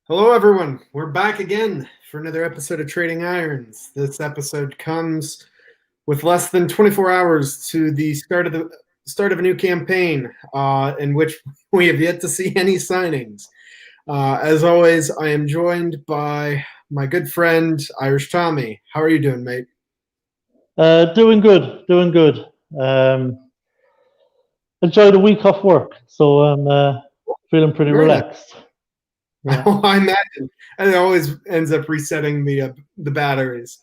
Hello, everyone. We're back again for another episode of Trading Irons. This episode comes with less than 24 hours to the start of a new campaign, in which we have yet to see any signings. As always, I am joined by my good friend Irish Tommy. How are you doing, mate? Doing good, doing good. Enjoyed a week off work, so I'm feeling pretty Very nice. relaxed. Yeah, I imagine, and it always ends up resetting the batteries.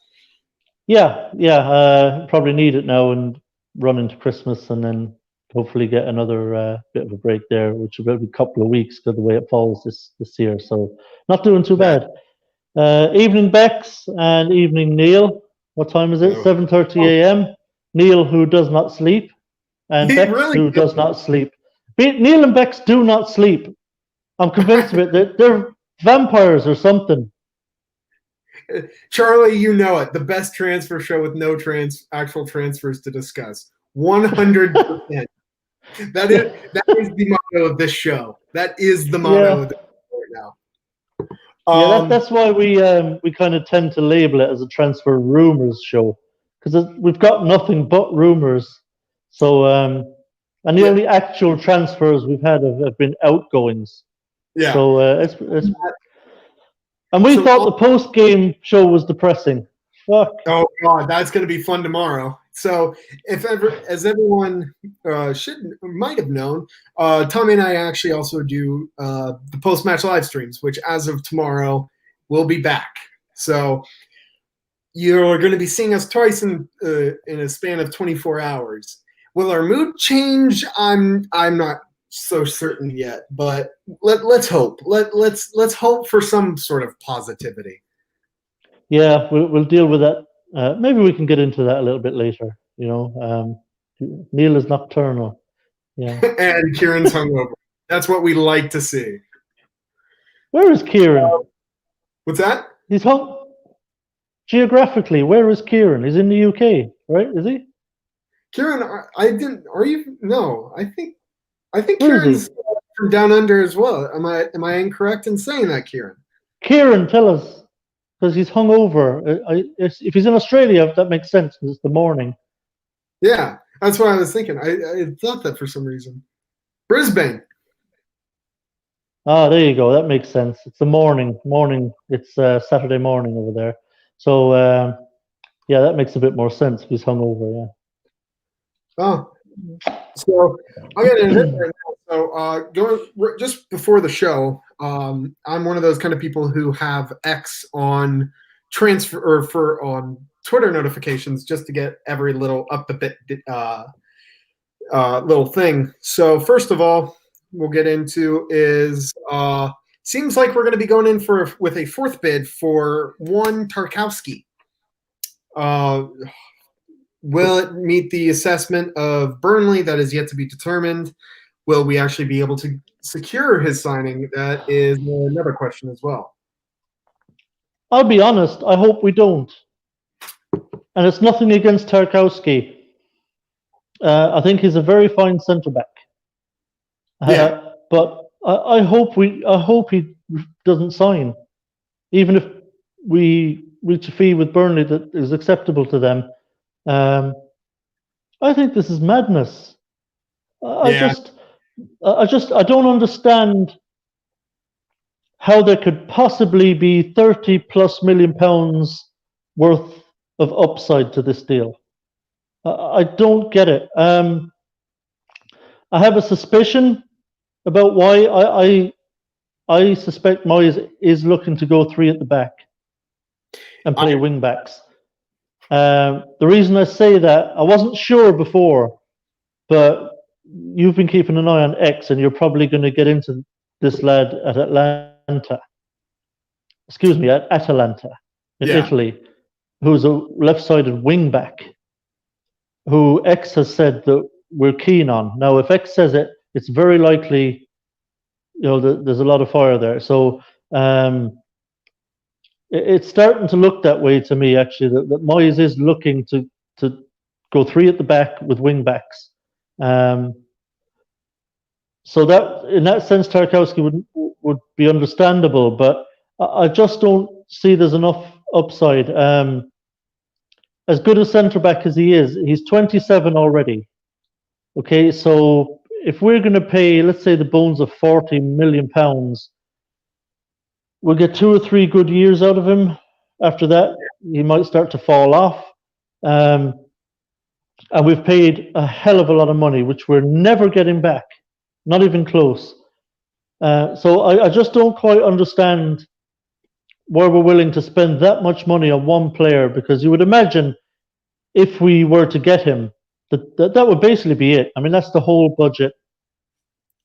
yeah. Probably need it now and run into Christmas, and then hopefully get another bit of a break there, which will be a couple of weeks because the way it falls this year. So not doing too Yeah. bad. Evening Bex and evening Neil. What time is it? Oh. 7:30 a.m. Neil, who does not sleep, and He Bex, really who did. does not sleep. Neil and Bex do not sleep. I'm convinced of it. They're vampires or something. Charlie, you know it. The best transfer show with no actual transfers to discuss. 100%. That is the motto of this show. That is the motto of Yeah, this show right now. that's why we kind of tend to label it as a transfer rumors show because we've got nothing but rumors. So and the Yeah, only actual transfers we've had have been outgoings. yeah. So it's and we So, thought the post game show was depressing. Fuck. oh god, that's going to be fun tomorrow. So, if ever, as everyone might have known, Tommy and I actually also do the post match live streams, which as of tomorrow will be back. So you're going to be seeing us twice in a span of 24 hours. Will our mood change? I'm not so certain yet, but let's hope. Let's hope for some sort of positivity. Yeah, we'll deal with that. Maybe we can get into that a little bit later. Neil is nocturnal. Yeah. And Kieran's hungover. That's what we like to see. Where is Kieran? What's that? He's home. Geographically, where is Kieran? He's in the UK, right? Is he? Kieran, I didn't. Are you? No, I think Where is Kieran's he? from down under as well. Am I incorrect in saying that, Kieran? Kieran, tell us. Because he's hungover. If he's in Australia, that makes sense because it's the morning. Yeah, that's what I was thinking. I thought that for some reason. Brisbane. Ah, there you go. That makes sense. It's the morning. It's Saturday morning over there. So yeah, that makes a bit more sense if he's hungover. Yeah. Oh, so I'll get into it right now. So going just before the show, I'm one of those kind of people who have X on transfer or on Twitter notifications just to get every little up the bit little thing. So first of all, we'll get into is seems like we're going to be going in with a fourth bid for one Tarkowski. Will it meet the assessment of Burnley? That is yet to be determined. Will we actually be able to secure his signing? That is another question as well. I'll be honest. I hope we don't. And it's nothing against Tarkowski. I think he's a very fine centre back. Yeah. But I hope he doesn't sign, even if we reach a fee with Burnley that is acceptable to them. I think this is madness. I don't understand how there could possibly be 30+ million pounds worth of upside to this deal. I don't get it. I have a suspicion about why I suspect Moyes is looking to go three at the back and play wing backs. The reason I say that, I wasn't sure before, but you've been keeping an eye on X, and you're probably going to get into this lad at Atalanta in Italy, who's a left-sided wing back, who X has said that we're keen on. Now, if X says it, it's very likely, there's a lot of fire there. So it's starting to look that way to me, actually, that Moyes is looking to go three at the back with wing backs. So that, in that sense, Tarkowski would be understandable, but I just don't see there's enough upside. As good a centre back as he is, he's 27 already. Okay, so if we're going to pay, let's say, the bones of £40 million, we'll get 2 or 3 good years out of him. After that, he might start to fall off. And we've paid a hell of a lot of money, which we're never getting back, not even close. So I just don't quite understand where we're willing to spend that much money on one player, because you would imagine if we were to get him, that would basically be it. I mean, that's the whole budget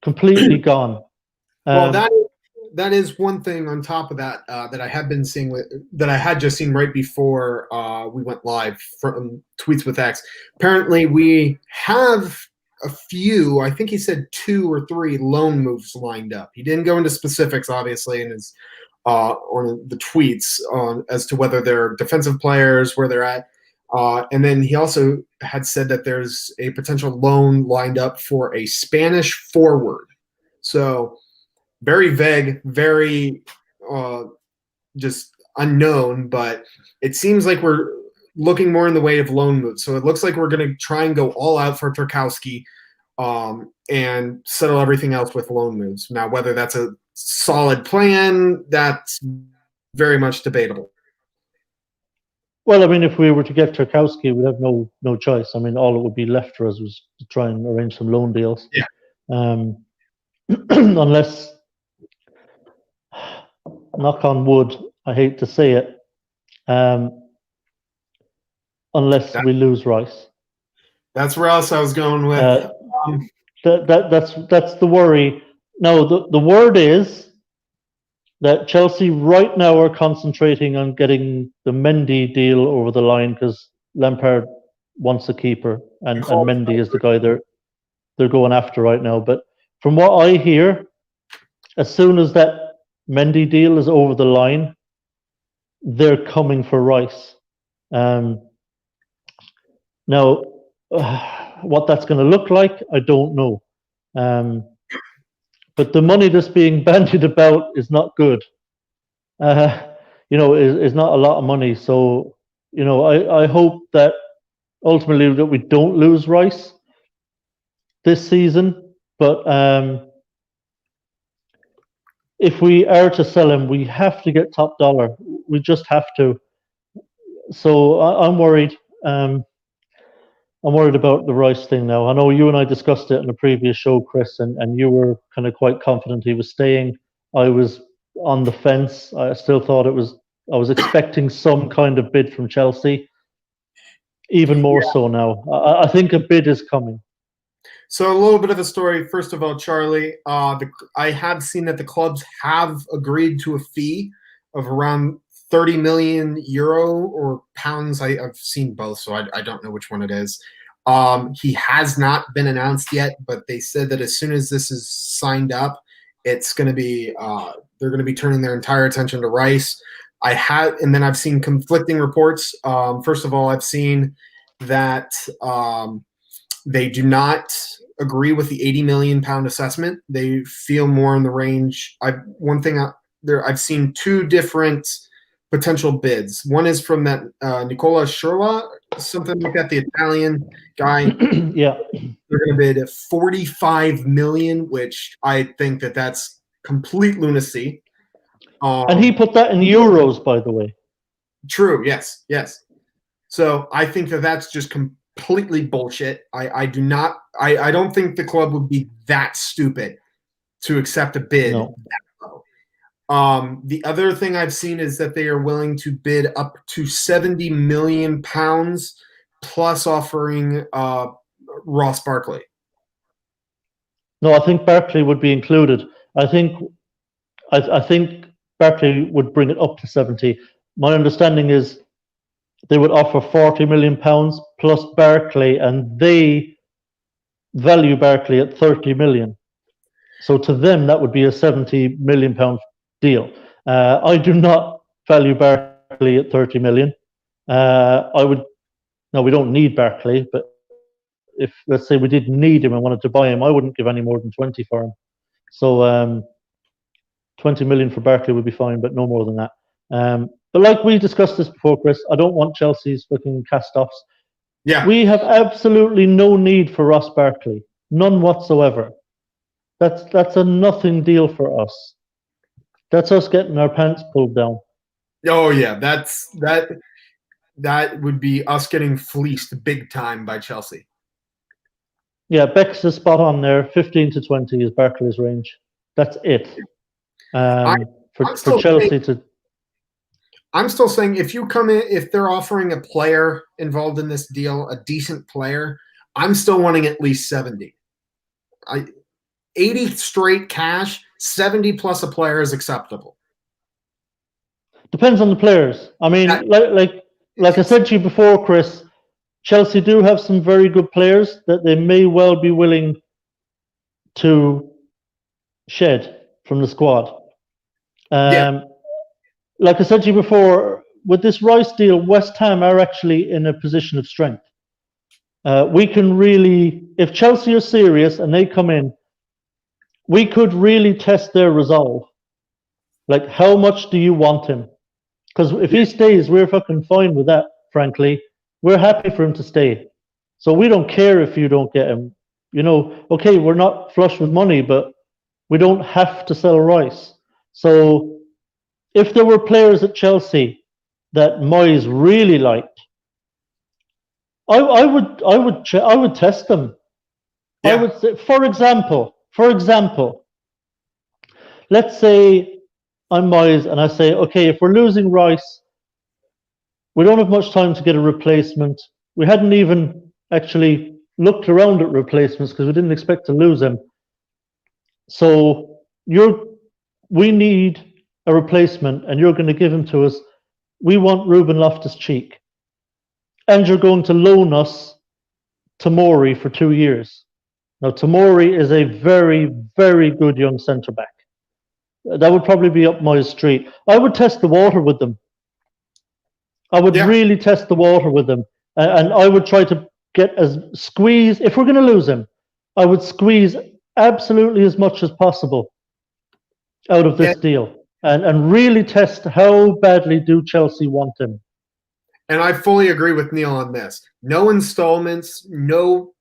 completely gone. Well, that is one thing on top of that that I have been seeing that I had just seen right before we went live from Tweets with X. Apparently, we have a few. I think he said 2 or 3 loan moves lined up. He didn't go into specifics, obviously, in his on the tweets as to whether they're defensive players, where they're at. And then he also had said that there's a potential loan lined up for a Spanish forward. So very vague, very just unknown, but it seems like we're looking more in the way of loan moves. So it looks like we're going to try and go all out for Tarkowski and settle everything else with loan moves. Now, whether that's a solid plan, that's very much debatable. Well, I mean, if we were to get Tarkowski, we'd have no choice. I mean, all it would be left for us was to try and arrange some loan deals. Yeah. Unless, knock on wood, I hate to say it, unless we lose Rice. That's where else I was going with. That's the worry. No, the word is that Chelsea right now are concentrating on getting the Mendy deal over the line, because Lampard wants a keeper, and Mendy is the guy they're going after right now. But from what I hear, as soon as that Mendy deal is over the line, they're coming for Rice. Now, what that's going to look like, I don't know. But the money that's being bandied about is not good. Is not a lot of money. So, I hope that ultimately that we don't lose Rice this season. But if we are to sell him, we have to get top dollar. We just have to. So I'm worried. I'm worried about the Rice thing now. I know you and I discussed it in a previous show, Chris, and you were kind of quite confident he was staying. I was on the fence. I still thought I was expecting some kind of bid from Chelsea. Even more so now. I think a bid is coming. So a little bit of a story. First of all, Charlie, I have seen that the clubs have agreed to a fee of around 30 million euro or pounds. I've seen both, so I don't know which one it is. He has not been announced yet, but they said that as soon as this is signed up, it's going to be they're going to be turning their entire attention to Rice. And then I've seen conflicting reports. First of all, I've seen that they do not agree with the 80 million pound assessment. They feel more in the range. I've seen 2 different potential bids. One is from that Nicola Schurla, something like that, the Italian guy. Yeah, they're going to bid 45 million, which I think that's complete lunacy. And he put that in euros, by the way. True. Yes. So I think that's just completely bullshit. I don't think the club would be that stupid to accept a bid. No. The other thing I've seen is that they are willing to bid up to 70 million pounds plus offering Ross Barkley. No, I think Barkley would be included. I think Barkley would bring it up to 70. My understanding is they would offer 40 million pounds plus Barkley, and they value Barkley at 30 million. So to them, that would be a 70 million pound deal. I do not value Barkley at 30 million. We don't need Barkley, but if, let's say, we did need him and wanted to buy him, I wouldn't give any more than 20 for him. So 20 million for Barkley would be fine, but no more than that. But like we discussed this before, Chris, I don't want Chelsea's fucking cast-offs. Yeah. We have absolutely no need for Ross Barkley. None whatsoever. That's a nothing deal for us. That's us getting our pants pulled down. Oh yeah, that would be us getting fleeced big time by Chelsea. Yeah, Beck's is spot on there. 15 to 20 is Barkley's range. That's it. For Chelsea to. I'm still saying if they're offering a player involved in this deal, a decent player, I'm still wanting at least 70. 80 straight cash, 70 plus a player is acceptable. Depends on the players. I mean, like I said to you before, Chris, Chelsea do have some very good players that they may well be willing to shed from the squad. Like I said to you before, with this Rice deal, West Ham are actually in a position of strength. We can really, if Chelsea are serious and they come in, we could really test their resolve. Like, how much do you want him? Because if he stays, we're fucking fine with that, frankly. We're happy for him to stay. So we don't care if you don't get him. You know, okay, we're not flush with money, but we don't have to sell Rice. So if there were players at Chelsea that Moyes really liked, I would test them. Yeah. I would say, for example, let's say I'm Moyes and I say, okay, if we're losing Rice, we don't have much time to get a replacement. We hadn't even actually looked around at replacements because we didn't expect to lose him. So we need a replacement and you're going to give him to us. We want Ruben Loftus-Cheek. And you're going to loan us Tomori for 2 years. Now, Tomori is a very, very good young centre-back. That would probably be up my street. I would test the water with them. I would really test the water with them. And I would try to get squeeze, if we're going to lose him, I would squeeze absolutely as much as possible out of this deal. And really test how badly do Chelsea want him. And I fully agree with Neil on this. No installments, no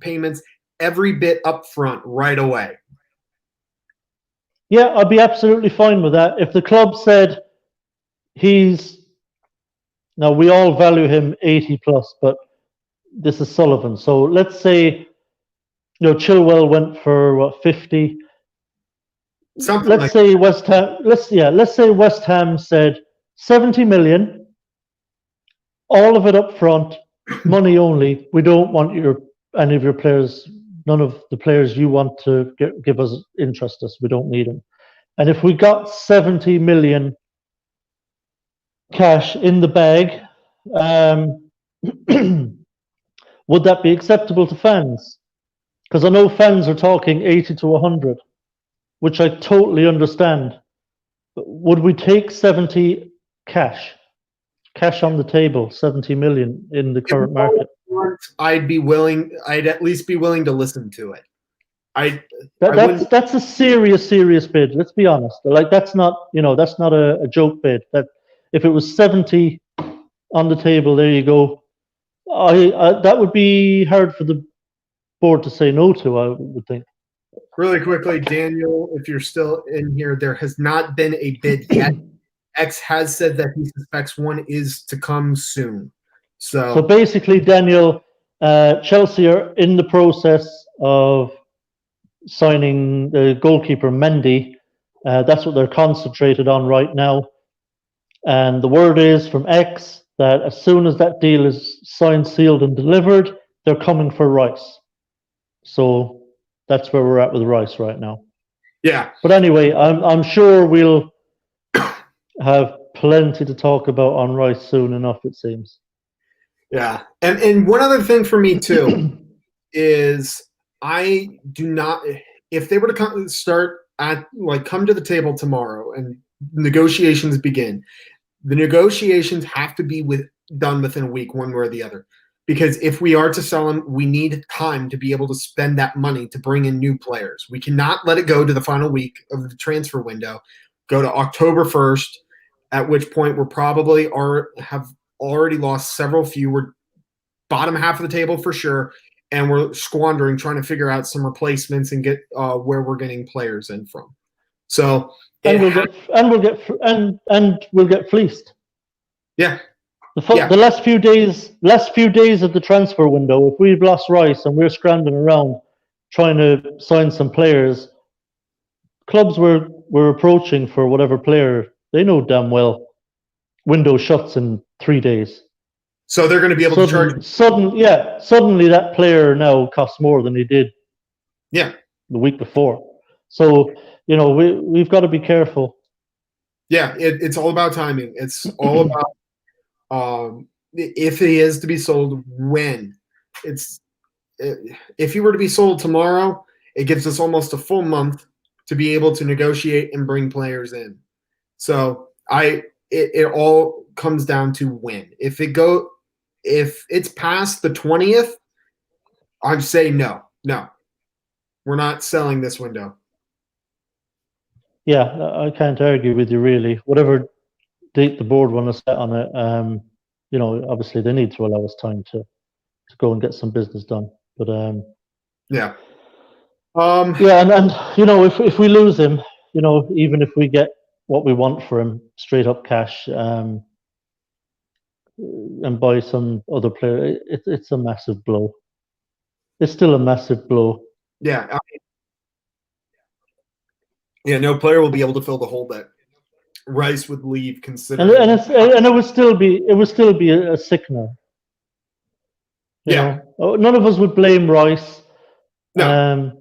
payments, every bit up front right away. Yeah, I'd be absolutely fine with that. If the club said now we all value him 80 plus, but this is Sullivan. So let's say, Chilwell went for what, 50? Let's say West Ham said 70 million, all of it up front, money only. We don't want any of your players, none of the players you want to give us interest us. We don't need them. And if we got 70 million cash in the bag, would that be acceptable to fans? Because I know fans are talking 80 to 100, which I totally understand. But would we take 70 cash on the table, 70 million in the current market? I'd at least be willing to listen to it. That's a serious bid. Let's be honest. Like that's not a joke bid. That if it was 70 on the table, there you go. That would be hard for the board to say no to, I would think. Really quickly, Daniel, if you're still in here, there has not been a bid yet. X has said that he suspects one is to come soon. So basically, Daniel, Chelsea are in the process of signing the goalkeeper Mendy. That's what they're concentrated on right now. And the word is from X that as soon as that deal is signed, sealed, and delivered, they're coming for Rice. So that's where we're at with Rice right now. Yeah. But anyway, I'm sure we'll have plenty to talk about on Rice soon enough, it seems. Yeah. And one other thing for me too is I do not, if they were to come to the table tomorrow and negotiations begin, the negotiations have to be done within a week, one way or the other. because if we are to sell him, we need time to be able to spend that money to bring in new players. We cannot let it go to the final week of the transfer window, go to October 1st, at which point we're probably have already lost several few. We're bottom half of the table for sure, and we're squandering trying to figure out some replacements and get where we're getting players in from. So we'll get fleeced. Yeah. The last few days of the transfer window, if we've lost Rice and we're scrambling around trying to sign some players, clubs we're approaching for whatever player, they know damn well window shuts in 3 days. So they're going to be able to charge. Suddenly that player now costs more than he did. Yeah. The week before. So we've got to be careful. Yeah, it's all about timing. It's all about if he is to be sold, when. If he were to be sold tomorrow, it gives us almost a full month to be able to negotiate and bring players in. So it all comes down to when. If it's past the 20th, I'd say no, we're not selling this window. Yeah, I can't argue with you really. Whatever date the board want to set on it, obviously they need to allow us time to go and get some business done. But yeah, and if we lose him, even if we get what we want for him, straight up cash, and buy some other player, it's a massive blow. It's still a massive blow. Yeah. No player will be able to fill the hole that Rice would leave. Considering, and it would still be a sickener. Yeah. None of us would blame Rice. No.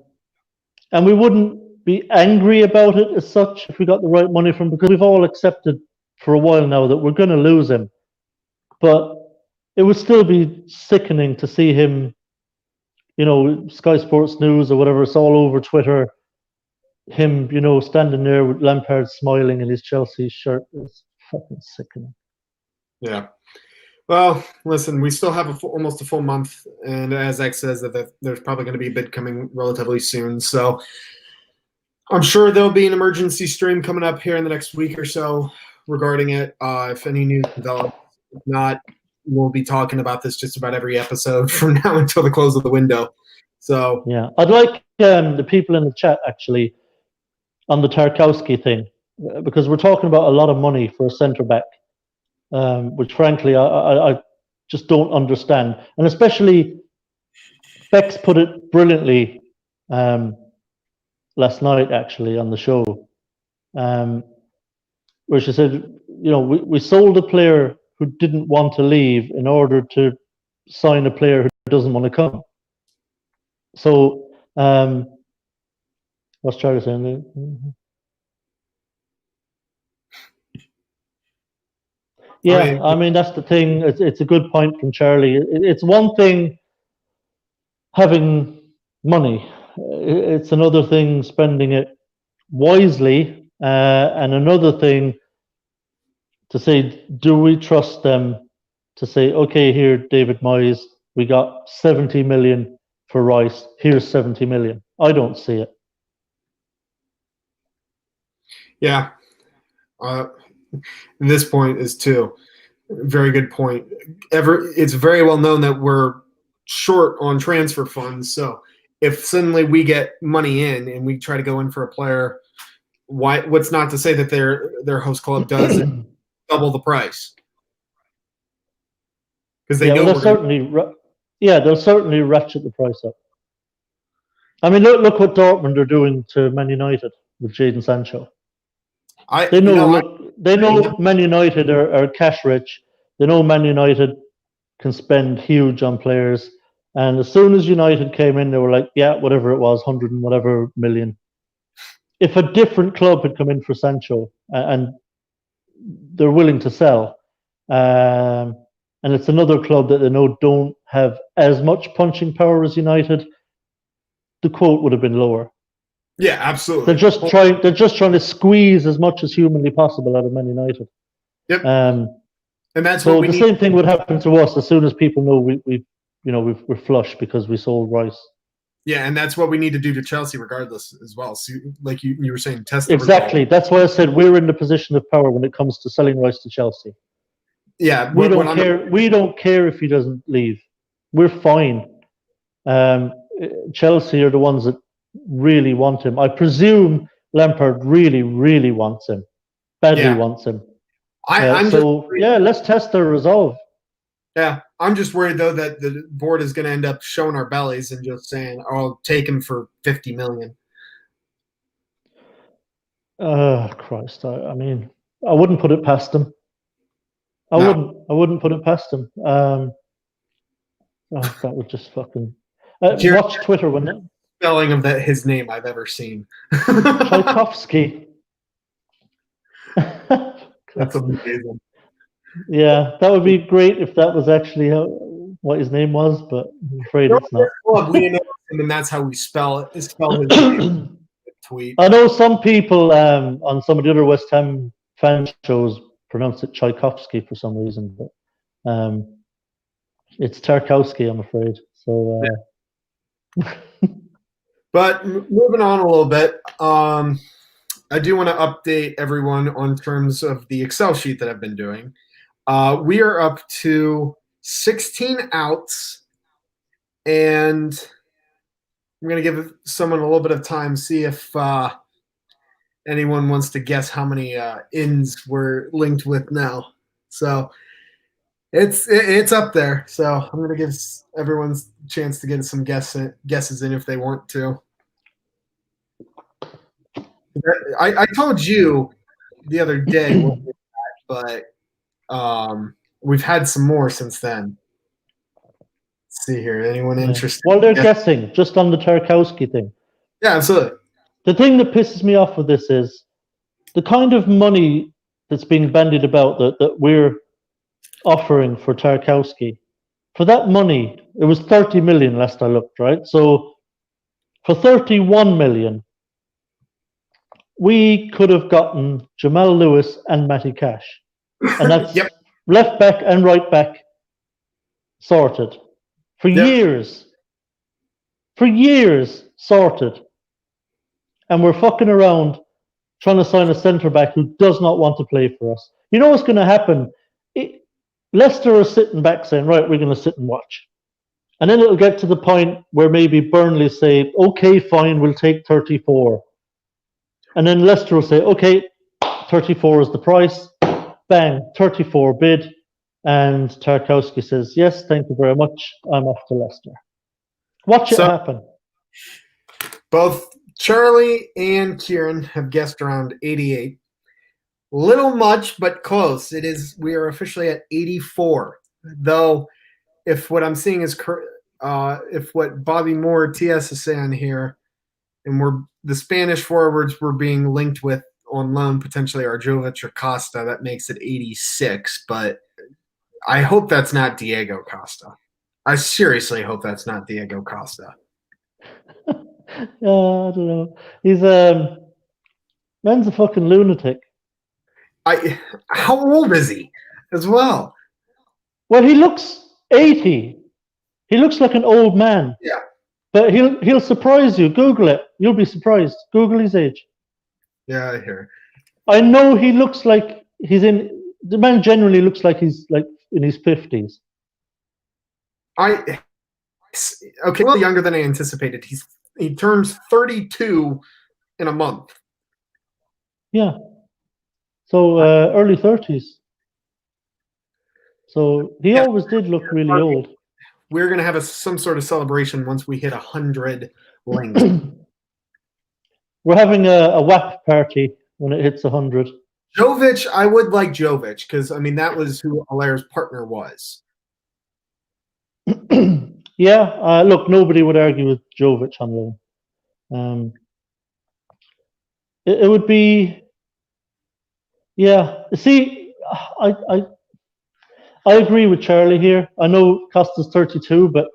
And we wouldn't be angry about it as such if we got the right money from him, because we've all accepted for a while now that we're going to lose him. But it would still be sickening to see him, Sky Sports News or whatever, it's all over Twitter, him, standing there with Lampard smiling in his Chelsea shirt. It's fucking sickening. Yeah. Well, listen, we still have almost a full month, and as X says, that there's probably going to be a bid coming relatively soon. So I'm sure there'll be an emergency stream coming up here in the next week or so regarding it. If any news develops, if not, we'll be talking about this just about every episode from now until the close of the window. So yeah, I'd like the people in the chat actually on the Tarkowski thing, because we're talking about a lot of money for a centre back. Which frankly I just don't understand, and especially Bex put it brilliantly last night actually on the show, where she said, we sold a player who didn't want to leave in order to sign a player who doesn't want to come. So what's Charlie saying? Yeah, I mean that's the thing. It's a good point from Charlie. It's one thing having money. It's another thing spending it wisely, and another thing to say, do we trust them to say, okay, here, David Moyes, we got 70 million for Rice. Here's 70 million. I don't see it. Yeah. This point is too very good point. It's very well known that we're short on transfer funds. So if suddenly we get money in and we try to go in for a player, what's not to say that their host club does double the price? Because they know they'll certainly ratchet the price up. I mean, look what Dortmund are doing to Man United with Jadon Sancho. They know Man United are cash rich. They know Man United can spend huge on players. And as soon as United came in, they were like, yeah, whatever it was, 100 and whatever million. If a different club had come in for Sancho and they're willing to sell, and it's another club that they know don't have as much punching power as United, the quote would have been lower. Yeah, absolutely. They're just trying to squeeze as much as humanly possible out of Man United. Yep. And that's so what we the same thing would happen to us as soon as people know we're flush because we sold Rice. Yeah, and that's what we need to do to Chelsea regardless as well. So, like you were saying, test the Exactly. result. That's why I said we're in the position of power when it comes to selling Rice to Chelsea. Yeah, We don't care. We don't care if he doesn't leave. We're fine. Chelsea are the ones that really want him. I presume Lampard really, really wants him. Badly wants him. Let's test their resolve. Yeah, I'm just worried though that the board is going to end up showing our bellies and just saying, "Oh, I'll take him for 50 million." Christ! I mean, I wouldn't put it past him. I wouldn't put it past him. That would just fucking. Watch Twitter when that spelling of his name I've ever seen. Tchaikovsky. That's amazing. Yeah, that would be great if that was actually what his name was, but I'm afraid it's not. We didn't know him, and that's how we spell his name. Tweet. I know some people on some of the other West Ham fan shows pronounce it Tchaikovsky for some reason, but it's Tarkowski, I'm afraid. So, but moving on a little bit, I do want to update everyone on terms of the Excel sheet that I've been doing. We are up to 16 outs, and I'm going to give someone a little bit of time, see if anyone wants to guess how many ins we're linked with now. So it's up there. So I'm going to give everyone a chance to get some guesses in if they want to. I told you the other day, but we've had some more since then. Let's see here. Anyone interested? While they're guessing, just on the Tarkowski thing. Yeah, absolutely. The thing that pisses me off with this is the kind of money that's being bandied about that we're offering for Tarkowski. For that money, it was 30 million last I looked, right? So for 31 million, we could have gotten Jamal Lewis and Matty Cash. And that's left back and right back sorted. For years sorted. And we're fucking around trying to sign a centre back who does not want to play for us. You know what's going to happen? Leicester are sitting back saying, right, we're going to sit and watch. And then it'll get to the point where maybe Burnley say, okay, fine, we'll take 34. And then Leicester will say, okay, 34 is the price. Bang, 34 bid. And Tarkowski says, yes, thank you very much. I'm off to Leicester. Watch it happen. Both Charlie and Kieran have guessed around 88. Little much, but close. We are officially at 84. Though, if what I'm seeing is if what Bobby Moore TS is saying here, and the Spanish forwards were being linked with on loan, potentially Arjovic or Costa, that makes it 86. But I hope that's not Diego Costa. I seriously hope that's not Diego Costa. I don't know. He's man's a fucking lunatic. How old is he as well? Well, he looks 80. He looks like an old man. Yeah. But he'll surprise you. Google it. You'll be surprised. Google his age. Yeah, I hear. I know he looks like the man generally looks like he's like in his 50s. Okay, a little younger than I anticipated. He turns 32 in a month. Yeah. So early 30s. So he always did look really old. We're going to have some sort of celebration once we hit 100 links. We're having a WAP party when it hits 100. Jovic, I would like Jovic because, I mean, that was who Alaire's partner was. Yeah, look, nobody would argue with Jovic on loan. It would be, yeah. See, I agree with Charlie here. I know Costa's 32, but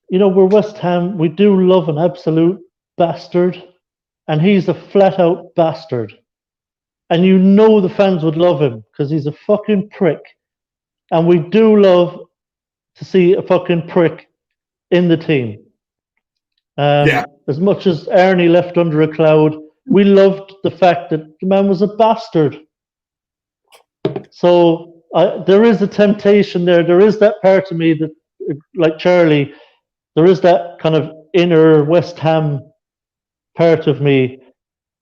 we're West Ham. We do love an absolute bastard, and he's a flat-out bastard. And the fans would love him because he's a fucking prick, and we do love to see a fucking prick in the team. As much as Ernie left under a cloud, we loved the fact that the man was a bastard. So there is a temptation there. There is that part of me that, like Charlie, there is that kind of inner West Ham part of me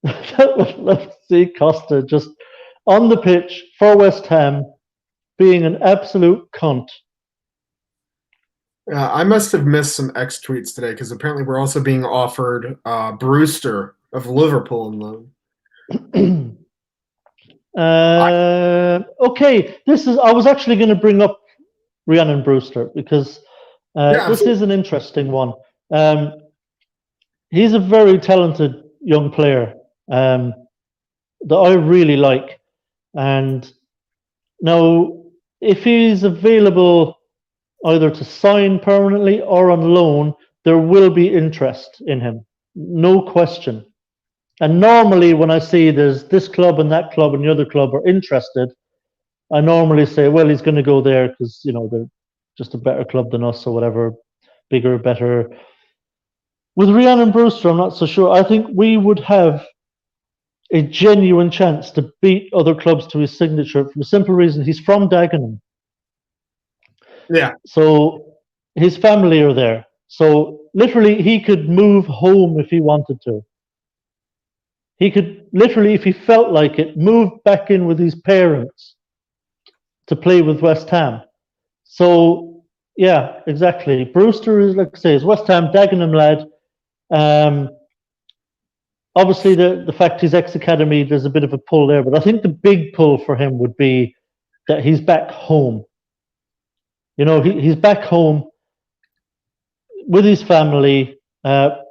that would love to see Costa just on the pitch for West Ham being an absolute cunt. I must have missed some X tweets today because apparently we're also being offered Brewster of Liverpool on loan. Okay, I was actually going to bring up Rhiannon Brewster because this is an interesting one. He's a very talented young player that I really like. And now, if he's available either to sign permanently or on loan, there will be interest in him. No question. And normally when I see there's this club and that club and the other club are interested, I normally say, well, he's going to go there because, you know, they're just a better club than us or whatever, bigger, better. With Rhiannon Brewster, I'm not so sure. I think we would have a genuine chance to beat other clubs to his signature for the simple reason he's from Dagenham. Yeah. So his family are there. So literally he could move home if he wanted to. He could literally, if he felt like it, move back in with his parents to play with West Ham. So yeah, exactly. Brewster is, like I say, is West Ham, Dagenham lad. Obviously the fact he's ex-academy, there's a bit of a pull there, but I think the big pull for him would be that he's back home. You know, he's back home with his family. That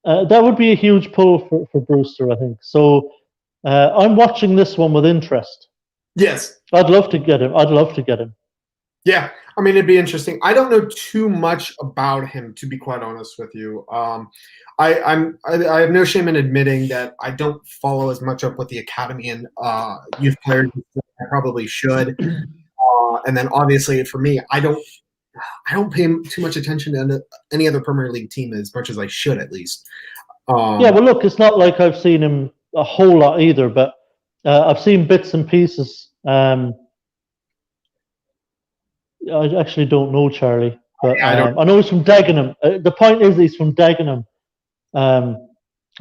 would be a huge pull for Brewster, I think. So I'm watching this one with interest. Yes. I'd love to get him. Yeah. I mean, it'd be interesting. I don't know too much about him, to be quite honest with you. I have no shame in admitting that I don't follow as much up with the academy and youth players as I probably should. And then obviously for me, I don't pay too much attention to any other Premier League team as much as I should, at least. Yeah, well, look, it's not like I've seen him a whole lot either, but I've seen bits and pieces. I actually don't know Charlie, but I know he's from Dagenham. The point is he's from Dagenham. I'm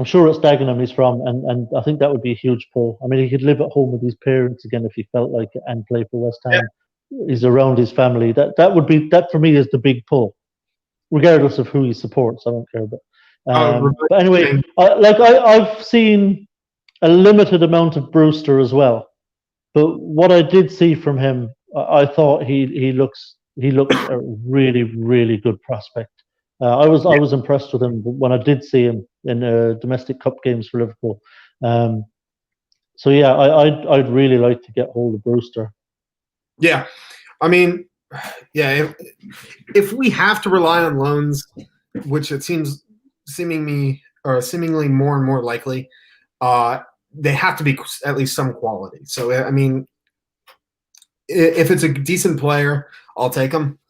sure it's Dagenham he's from, and I think that would be a huge pull. I mean, he could live at home with his parents again if he felt like it and play for West Ham. Yeah. He's around his family. That for me is the big pull, regardless of who he supports. I don't care, but anyway, I've seen a limited amount of Brewster as well, but what I did see from him, I thought he looks a really, really good prospect. I was impressed with him when I did see him in domestic cup games for Liverpool. So yeah, I'd really like to get hold of Brewster. Yeah, I mean, yeah, if we have to rely on loans, which it seems seemingly more and more likely, they have to be at least some quality. So I mean, if it's a decent player, I'll take him.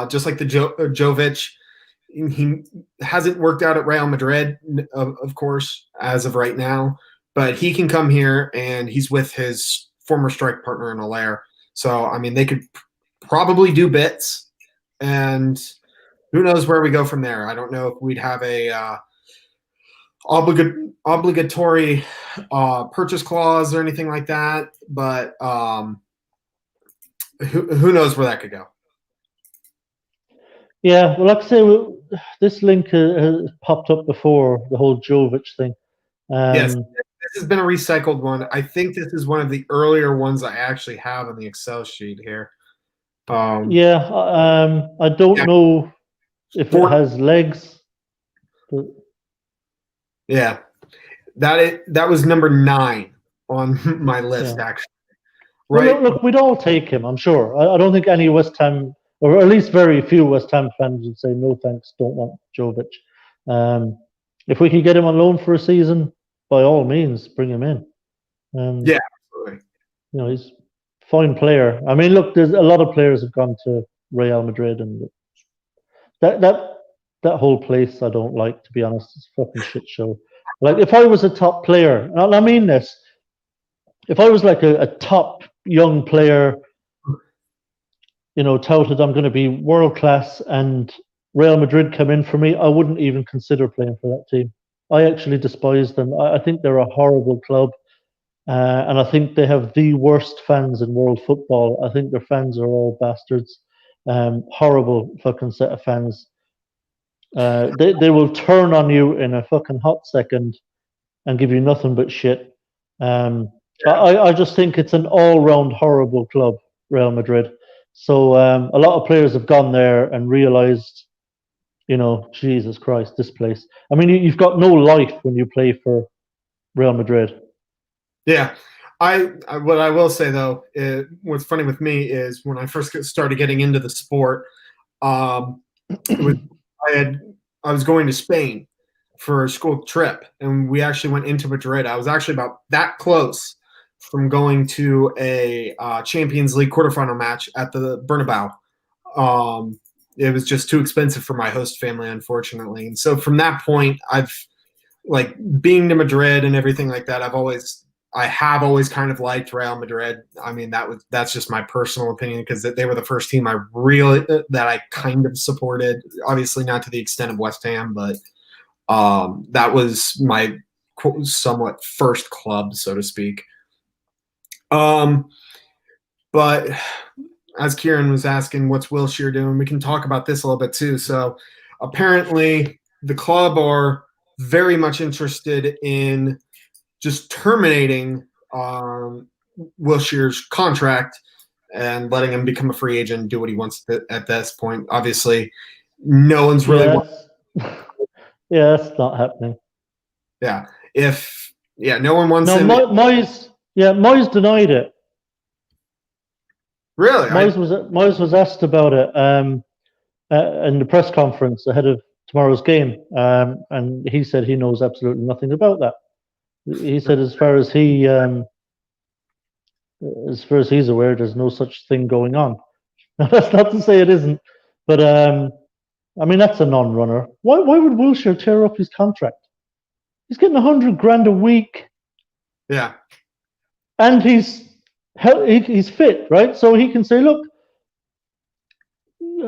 Just like the Jovic, he hasn't worked out at Real Madrid, of course, as of right now, but he can come here and he's with his former strike partner in Allaire. So, I mean, they could probably do bits, and who knows where we go from there. I don't know if we'd have a obligatory purchase clause or anything like that, but who knows where that could go. Yeah, well, like I say, this link has popped up before, the whole Jovic thing. Yes, this has been a recycled one. I think this is one of the earlier ones I actually have on the Excel sheet here. I don't know if it has legs. But... Yeah, that was number 9 on my list, actually. Right. Well, look, we'd all take him, I'm sure. I don't think any West Ham, or at least very few West Ham fans would say, no thanks, don't want Jovic. If we could get him on loan for a season, by all means, bring him in. Yeah, absolutely. You know, he's a fine player. I mean, look, there's a lot of players have gone to Real Madrid, and that whole place I don't like, to be honest. It's a fucking shit show. Like, if I was a top player, and I mean this, if I was like a top young player, touted I'm going to be world class, and Real Madrid come in for me, I wouldn't even consider playing for that team. I actually despise them. I think they're a horrible club, and I think they have the worst fans in world football. I think their fans are all bastards. Horrible fucking set of fans. They will turn on you in a fucking hot second and give you nothing but shit. I just think it's an all-round horrible club, Real Madrid. So a lot of players have gone there and realized, Jesus Christ, this place. I mean, you've got no life when you play for Real Madrid. Yeah. What I will say, though, what's funny with me is when I first started getting into the sport, I was going to Spain for a school trip, and we actually went into Madrid. I was actually about that close from going to a Champions League quarterfinal match at the Bernabeu. It was just too expensive for my host family, unfortunately. And so from that point, I've like being to Madrid and everything like that. I have always kind of liked Real Madrid. I mean, that's just my personal opinion, because they were the first team that I kind of supported. Obviously, not to the extent of West Ham, but that was my somewhat first club, so to speak. But as Kieran was asking, what's Wilshere doing? We can talk about this a little bit too. So apparently, the club are very much interested in just terminating Wilshere's contract and letting him become a free agent and do what he wants at this point. Obviously, no one's really. Yeah, that's not happening. Yeah, no one wants him. Moyes denied it. Really, Moyes was asked about it in the press conference ahead of tomorrow's game, and he said he knows absolutely nothing about that. He said, as far as he's aware, there's no such thing going on. Now, that's not to say it isn't, but I mean, that's a non-runner. Why would Wilshere tear up his contract? He's getting $100,000 a week. Yeah, and he's fit, right? So he can say, look,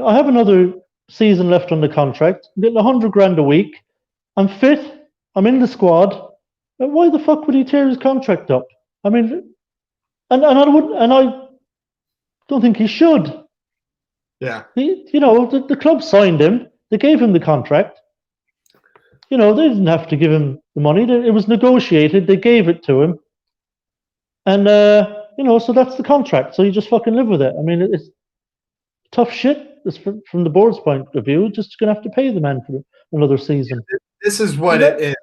I have another season left on the contract. I'm getting $100,000 a week. I'm fit. I'm in the squad. Why the fuck would he tear his contract up? I mean, and I don't think he should. Yeah. The club signed him. They gave him the contract. They didn't have to give him the money. It was negotiated. They gave it to him. And, so that's the contract. So you just fucking live with it. I mean, it's tough shit. It's from the board's point of view, just going to have to pay the man for another season. This is what it is.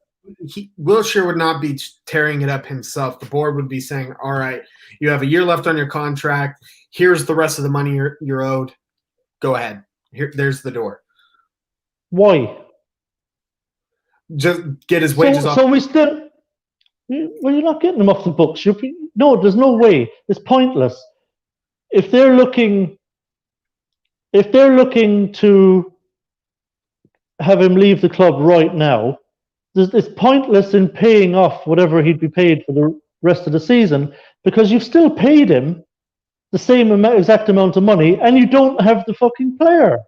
Wilshere would not be tearing it up himself. The board would be saying, all right, you have a year left on your contract. Here's the rest of the money you're owed. Go ahead. There's the door. Why? Just get his wages off. So we still... Well, you're not getting them off the books. No, there's no way. It's pointless. If they're looking to have him leave the club right now, it's pointless in paying off whatever he'd be paid for the rest of the season, because you've still paid him the same exact amount of money and you don't have the fucking player.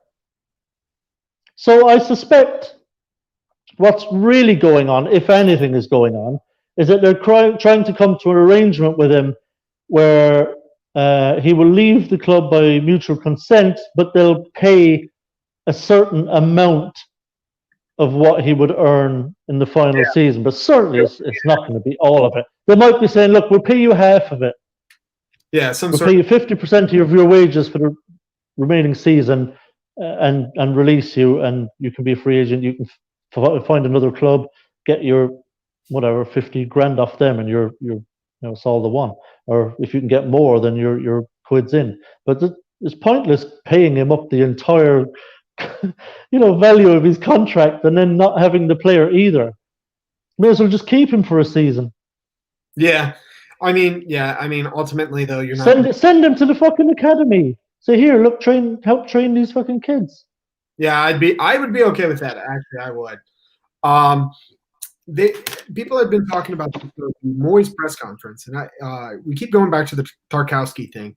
So I suspect what's really going on, if anything is going on, is that they're trying to come to an arrangement with him where he will leave the club by mutual consent, but they'll pay a certain amount of what he would earn in the final season. But certainly it's not going to be all of it. They might be saying, look, we'll pay you half of it. Yeah, we'll pay you 50% of your wages for the remaining season and release you, and you can be a free agent. You can find another club, get your whatever 50 grand off them, and you're it's all the one. Or if you can get more, then you're quids in. But it's pointless paying him up the entire value of his contract and then not having the player either. May as well just keep him for a season. Yeah. I mean, ultimately though, you're not send him to the fucking academy. Say, here, look, help train these fucking kids. Yeah, I would be okay with that. Actually, I would. Um, people have been talking about the Moyes press conference, and we keep going back to the Tarkowski thing.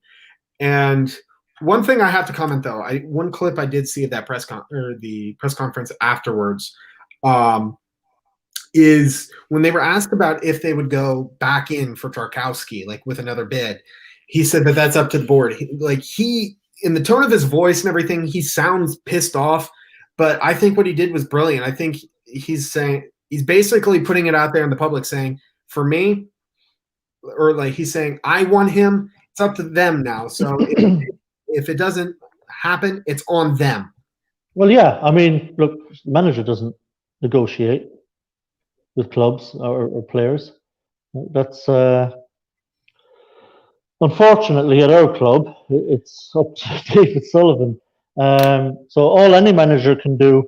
And one thing I have to comment though, one clip I did see of that the press conference afterwards, is when they were asked about if they would go back in for Tarkowski, like with another bid. He said that that's up to the board. He in the tone of his voice and everything, he sounds pissed off. But I think what he did was brilliant. I think he's basically putting it out there in the public, saying, for me, or like he's saying, I want him. It's up to them now. So if it doesn't happen, it's on them. Well, yeah. I mean, look, the manager doesn't negotiate with clubs or players. That's unfortunately at our club, it's up to David Sullivan. So all any manager can do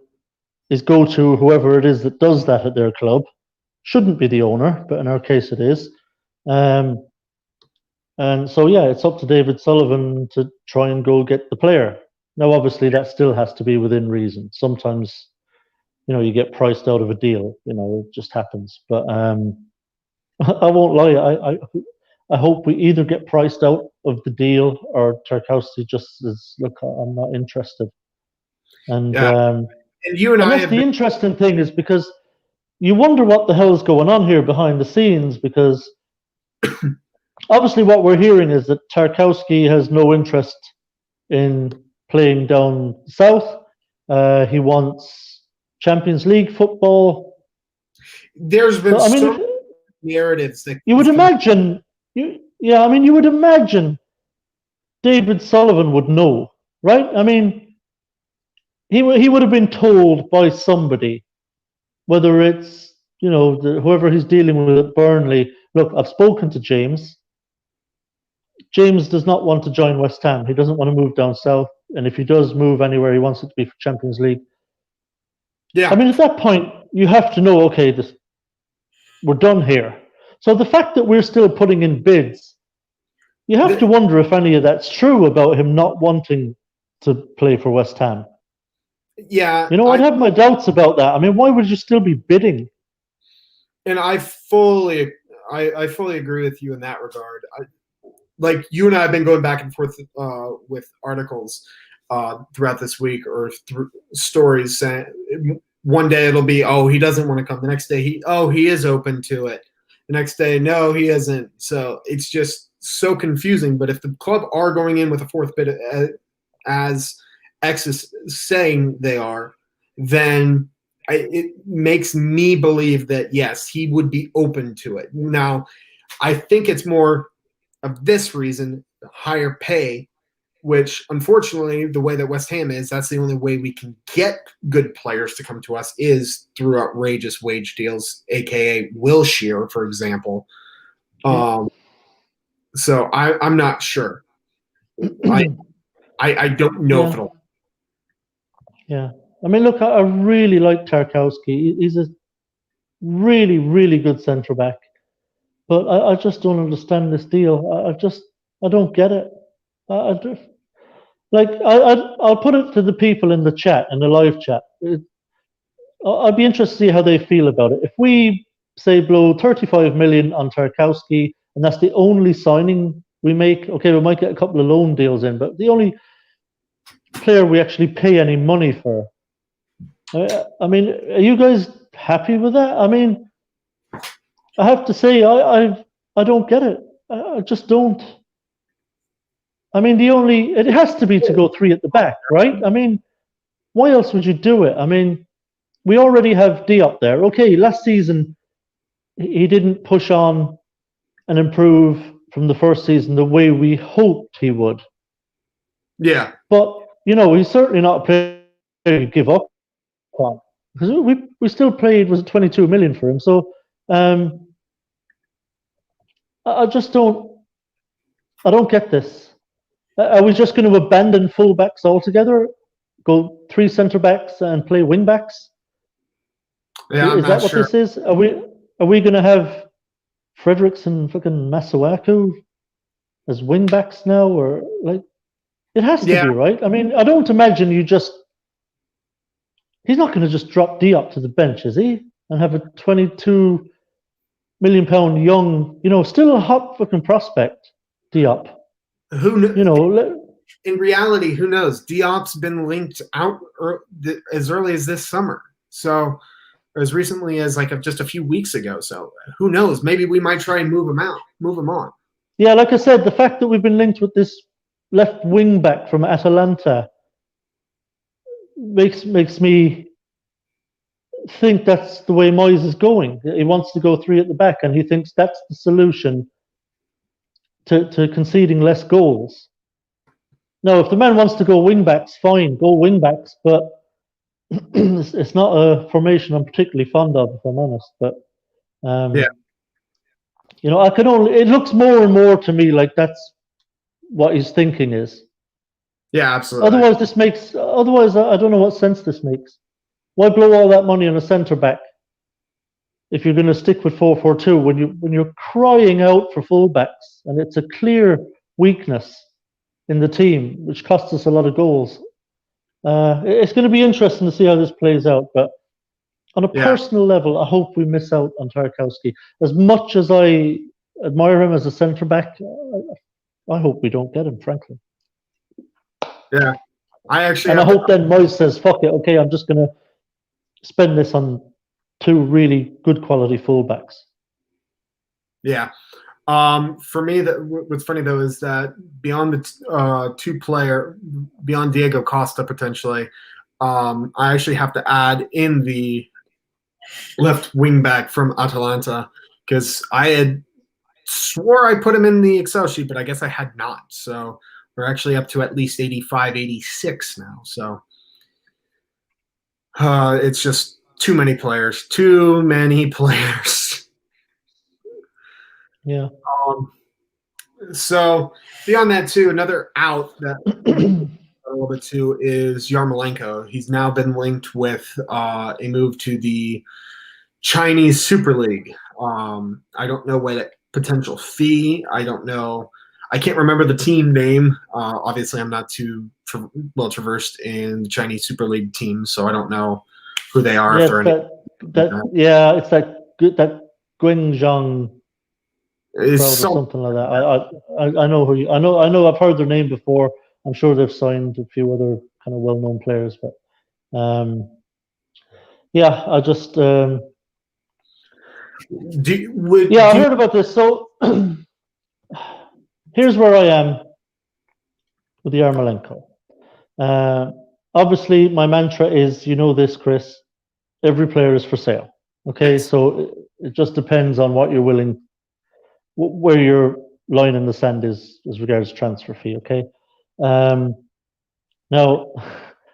is go to whoever it is that does that at their club. Shouldn't be the owner, but in our case it is. And so, yeah, it's up to David Sullivan to try and go get the player. Now, obviously, that still has to be within reason. Sometimes, you get priced out of a deal. It just happens. But I won't lie. I hope we either get priced out of the deal or Tarkowski just says, look, I'm not interested. And and you and I that's the interesting thing is because you wonder what the hell is going on here behind the scenes, because obviously what we're hearing is that Tarkowski has no interest in playing down south. He wants Champions League football. There's been narratives that you would imagine. You would imagine David Sullivan would know, right? I mean, he would have been told by somebody, whether it's whoever he's dealing with at Burnley. Look, I've spoken to James. James does not want to join West Ham. He doesn't want to move down south, and if he does move anywhere, he wants it to be for Champions League. Yeah. I mean, at that point, you have to know, okay, we're done here. So the fact that we're still putting in bids, you have to wonder if any of that's true about him not wanting to play for West Ham. Yeah. I'd have my doubts about that. I mean, why would you still be bidding? And I fully agree with you in that regard. Like you and I have been going back and forth with articles throughout this week, or through stories saying one day it'll be, oh, he doesn't want to come. The next day he is open to it. The next day, no, he isn't. So it's just so confusing. But if the club are going in with a fourth bid, as X is saying they are, then it makes me believe that, yes, he would be open to it. Now, I think it's more of this reason, higher pay, which unfortunately, the way that West Ham is, that's the only way we can get good players to come to us is through outrageous wage deals, aka Wilshere, for example. So I'm not sure. I don't know if it'll. Yeah. I mean, look, I really like Tarkowski. He's a really, really good centre back. But I just don't understand this deal. I don't get it. I'll put it to the people in the chat, in the live chat. I'd be interested to see how they feel about it. If we say blow 35 million on Tarkowski, and that's the only signing we make, okay, we might get a couple of loan deals in, but the only player we actually pay any money for. I mean, are you guys happy with that? I mean, I have to say, I don't get it. I just don't. I mean, it has to be to go three at the back, right? I mean, why else would you do it? I mean, we already have Diop there. Okay, last season, he didn't push on and improve from the first season the way we hoped he would. Yeah. But, he's certainly not a player to give up on. Because we still played, was it 22 million for him? So, I just don't get this. Are we just going to abandon full-backs altogether? Go three centre-backs and play wing-backs? Yeah, is that what this is? Are we going to have Fredericks and fucking Masuaku as wing-backs now? Or like, It has to Yeah. be, right? I mean, I don't imagine he's not going to just drop Diop to the bench, is he? And have a 22 million pound young, still a hot fucking prospect, Diop. In reality, who knows? Diop's been linked out as early as this summer. So, or as recently as like just a few weeks ago. So who knows? Maybe we might try and move him on. Yeah, like I said, the fact that we've been linked with this left wing back from Atalanta makes me think that's the way Moyes is going. He wants to go 3 at the back, and he thinks that's the solution to conceding less goals. Now, if the man wants to go wing backs, fine, go wing backs, but it's not a formation I'm particularly fond of, if I'm honest. But yeah. It looks more and more to me like that's what his thinking is. Yeah, absolutely. Otherwise, I don't know what sense this makes. Why blow all that money on a centre back if you're going to stick with 4-4-2 when you're crying out for fullbacks, and it's a clear weakness in the team, which costs us a lot of goals. It's going to be interesting to see how this plays out, but on a personal level, I hope we miss out on Tarkowski. As much as I admire him as a centre back, I hope we don't get him, frankly. Yeah, I hope then Moyes says, "Fuck it, okay, I'm just going to spend this on 2 really good quality fullbacks." Yeah. For me, what's funny though is that beyond the beyond Diego Costa potentially, I actually have to add in the left wing back from Atalanta, because I had swore I put him in the Excel sheet, but I guess I had not. So we're actually up to at least 85, 86 now. So it's just too many players. Yeah. So beyond that too, another out that a little bit too is Yarmolenko. He's now been linked with a move to the Chinese Super League. I don't know what potential fee. I don't know. I can't remember the team name. Obviously, I'm not too well traversed in the Chinese Super League teams, so I don't know who they are. Yeah, it's that Guangzhou crowd or something like that. I know who I know. I've heard their name before. I'm sure they've signed a few other kind of well-known players, but I just I heard about this. So here's where I am with Yarmolenko. Obviously, my mantra is, this, Chris. Every player is for sale. Okay, yes. So it just depends on what you're willing, where your line in the sand is as regards transfer fee. Okay. Now,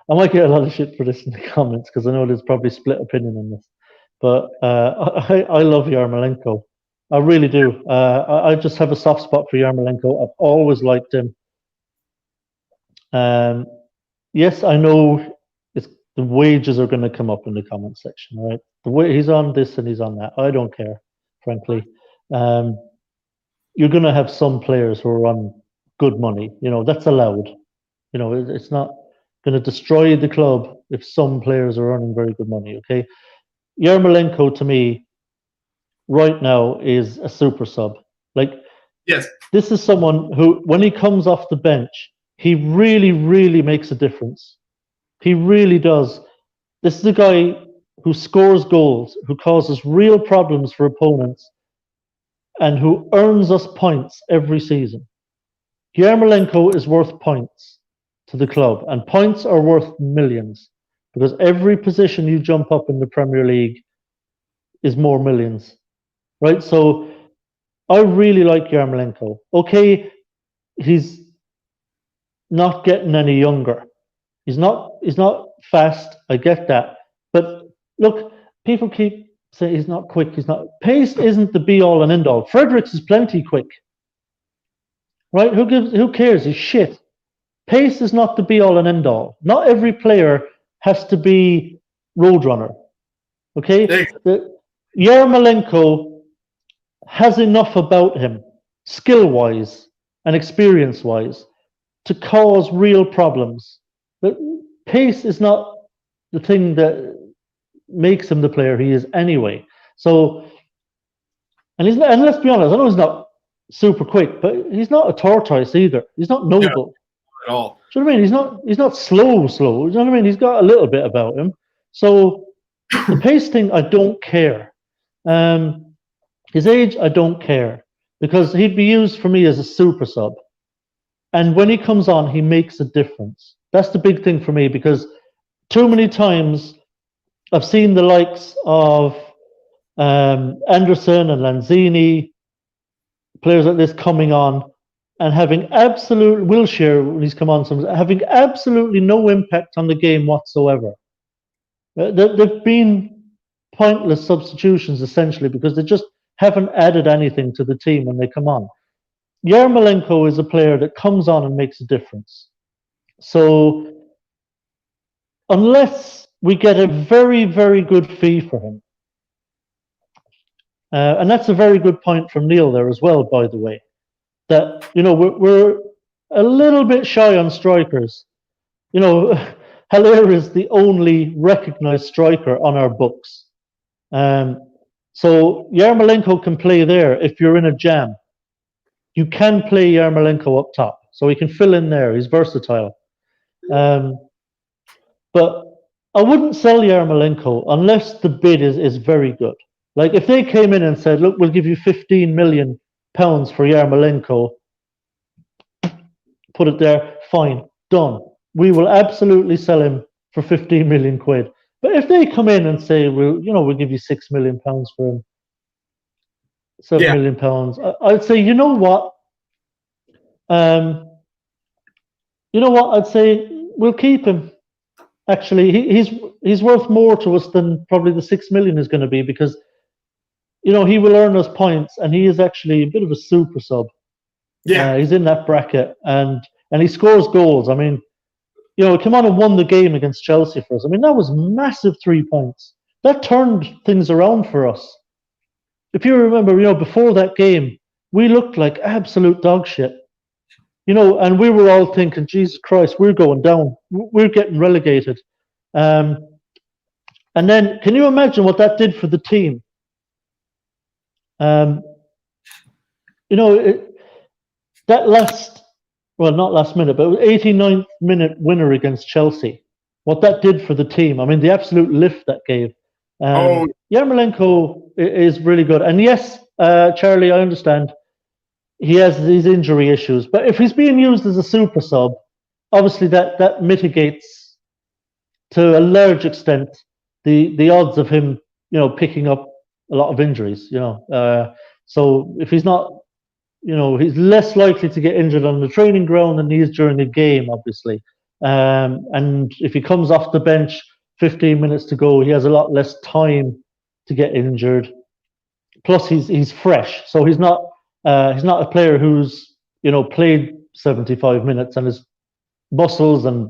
I might get a lot of shit for this in the comments because I know there's probably split opinion on this, but I love Yarmolenko. I really do. I just have a soft spot for Yarmolenko. I've always liked him. Yes, I know the wages are going to come up in the comment section, right? The way he's on this and he's on that. I don't care, frankly. You're going to have some players who are on good money. That's allowed. It's not going to destroy the club if some players are earning very good money, okay? Yarmolenko, to me, right now, is a super sub. Yes, this is someone who, when he comes off the bench, he really, really makes a difference. He really does. This is a guy who scores goals, who causes real problems for opponents, and who earns us points every season. Yarmolenko is worth points to the club, and points are worth millions, because every position you jump up in the Premier League is more millions, right? So I really like Yarmolenko. Okay, he's not getting any younger. He's not fast. I get that. But look, people keep saying he's not quick. Pace isn't the be all and end all. Fredericks is plenty quick. Right? Who cares? He's shit. Pace is not the be all and end all. Not every player has to be Roadrunner. Okay? Yarmolenko has enough about him, skill-wise and experience-wise, to cause real problems. But pace is not the thing that makes him the player he is anyway. So, and let's be honest, I know he's not super quick, but he's not a tortoise either. He's not noble at all. Do you know what I mean? He's not slow. Do you know what I mean? He's got a little bit about him. So the pace thing, I don't care. His age, I don't care, because he'd be used for me as a super sub. And when he comes on, he makes a difference. That's the big thing for me, because too many times I've seen the likes of Anderson and Lanzini, players like this coming on and having absolute Wilshere when he's come on, having absolutely no impact on the game whatsoever. They've been pointless substitutions essentially, because they just haven't added anything to the team when they come on. Yarmolenko is a player that comes on and makes a difference. So unless we get a very, very good fee for him, and that's a very good point from Neil there as well, by the way, that, you know, we're a little bit shy on strikers. You know, Haller is the only recognized striker on our books. So Yarmolenko can play there if you're in a jam. You can play Yarmolenko up top, so he can fill in there. He's versatile. But I wouldn't sell Yarmolenko unless the bid is very good. Like if they came in and said, look, we'll give you £15 million for Yarmolenko, put it there, fine, done. We will absolutely sell him for 15 million quid. But if they come in and say, we'll give you £6 million for him, £7 million, I'd say, you know what? I'd say we'll keep him. Actually, he's worth more to us than probably the 6 million is going to be, because, you know, he will earn us points, and he is actually a bit of a super sub. Yeah, he's in that bracket, and he scores goals. I mean, you know, he came on and won the game against Chelsea for us. I mean, that was massive 3 points. That turned things around for us. If you remember, you know, before that game, we looked like absolute dog shit. You know, and we were all thinking, Jesus Christ, we're going down. We're getting relegated. And then, can you imagine what that did for the team? You know, that not last minute, but 89th minute winner against Chelsea, what that did for the team. I mean, the absolute lift that gave. Yarmolenko is really good. And yes, Charlie, I understand he has these injury issues, but if he's being used as a super sub, obviously that mitigates to a large extent the odds of him, you know, picking up a lot of injuries, you know. So if he's not, you know, he's less likely to get injured on the training ground than he is during a game, obviously. And if he comes off the bench 15 minutes to go, he has a lot less time to get injured. Plus, he's fresh, so he's not a player who's, you know, played 75 minutes and his muscles and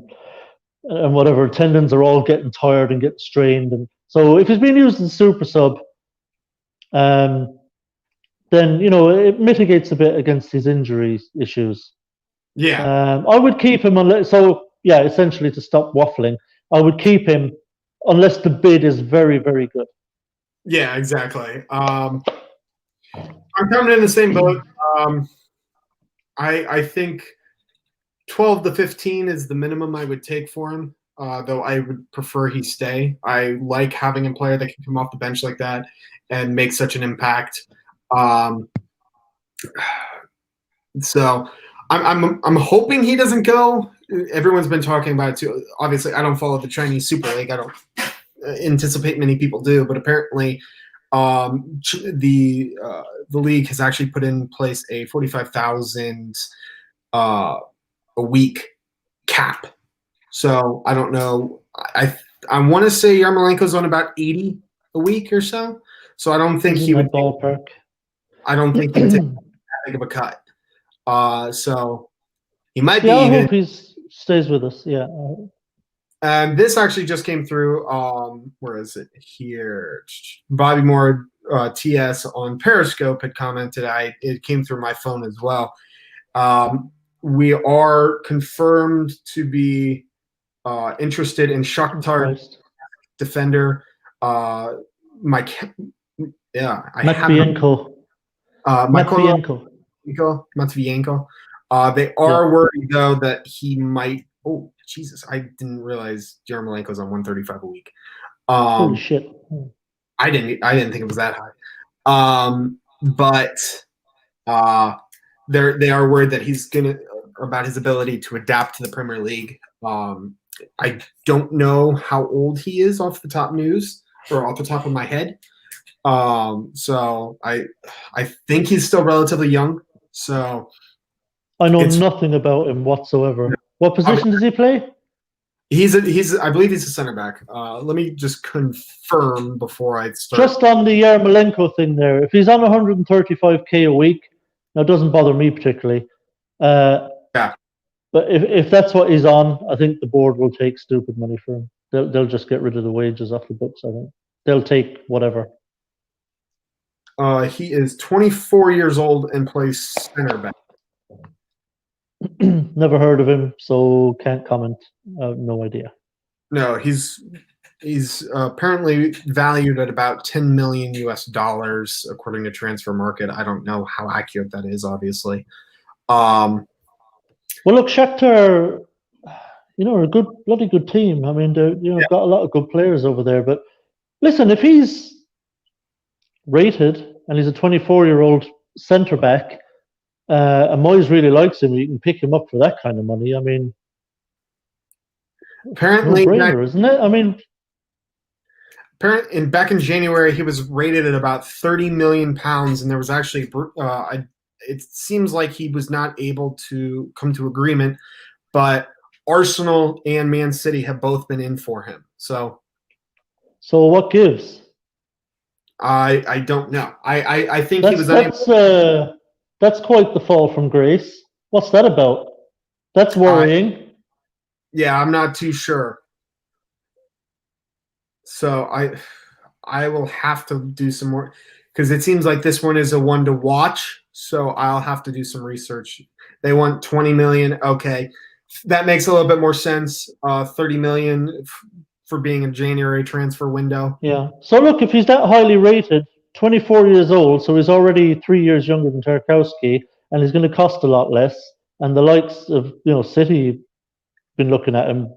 whatever tendons are all getting tired and getting strained. And so, if he's being used as a super sub, then, you know, it mitigates a bit against his injury issues. Yeah. I would keep him essentially to stop waffling, I would keep him unless the bid is very, very good. Yeah, exactly. I'm coming in the same boat. I think 12 to 15 is the minimum I would take for him, though I would prefer he stay. I like having a player that can come off the bench like that and make such an impact. So I'm hoping he doesn't go. Everyone's been talking about it too. Obviously, I don't follow the Chinese Super League. I don't anticipate many people do, but apparently the league has actually put in place a 45,000 a week cap. So I don't know. I want to say Yarmolenko's on about 80 a week or so. So I don't think he would ballpark. I don't think he would take that big of a cut. So he might be. I hope he stays with us. Yeah. And this actually just came through. Where is it here? Bobby Moore TS on Periscope had commented. It came through my phone as well. we are confirmed to be interested in Shakhtar Christ. defender. Mike, yeah, I haven't. Matvienko. Mykola Matvienko. Matvienko. They Yeah. are worried though that he might. Oh Jesus! I didn't realize Yarmolenko's on 135 a week. Holy shit. I didn't think it was that high. But they are worried that he's gonna about his ability to adapt to the Premier League. I don't know how old he is off the top of my head. So I think he's still relatively young. So I know nothing about him whatsoever. What position does he play? I believe he's a center back. Let me just confirm before I start. Just on the Yarmolenko thing there, if he's on 135k a week, now it doesn't bother me particularly. Yeah. But if that's what he's on, I think the board will take stupid money for him. They'll just get rid of the wages off the books. I think they'll take whatever. He is 24 years old and plays center back. Never heard of him, so can't comment. No idea. No, he's apparently valued at about $10 million according to Transfer Market. I don't know how accurate that is, obviously. Well, look, Shakhtar, are a bloody good team. I mean, they've got a lot of good players over there. But listen, if he's rated and he's a 24-year-old centre back, and Moyes really likes him, you can pick him up for that kind of money. I mean, apparently, isn't it? I mean, back in January, he was rated at about £30 million, and there was actually it seems like he was not able to come to agreement, but Arsenal and Man City have both been in for him. So what gives? I don't know. I think he was unable. That's quite the fall from grace. What's that about? That's worrying. Yeah, I'm not too sure. So I will have to do some more because it seems like this one is a one to watch. So I'll have to do some research. They want 20 million. Okay, that makes a little bit more sense. 30 million for being a January transfer window. Yeah. So look, if he's that highly rated, 24 years old, so he's already 3 years younger than Tarkowski, and he's going to cost a lot less. And the likes of City been looking at him.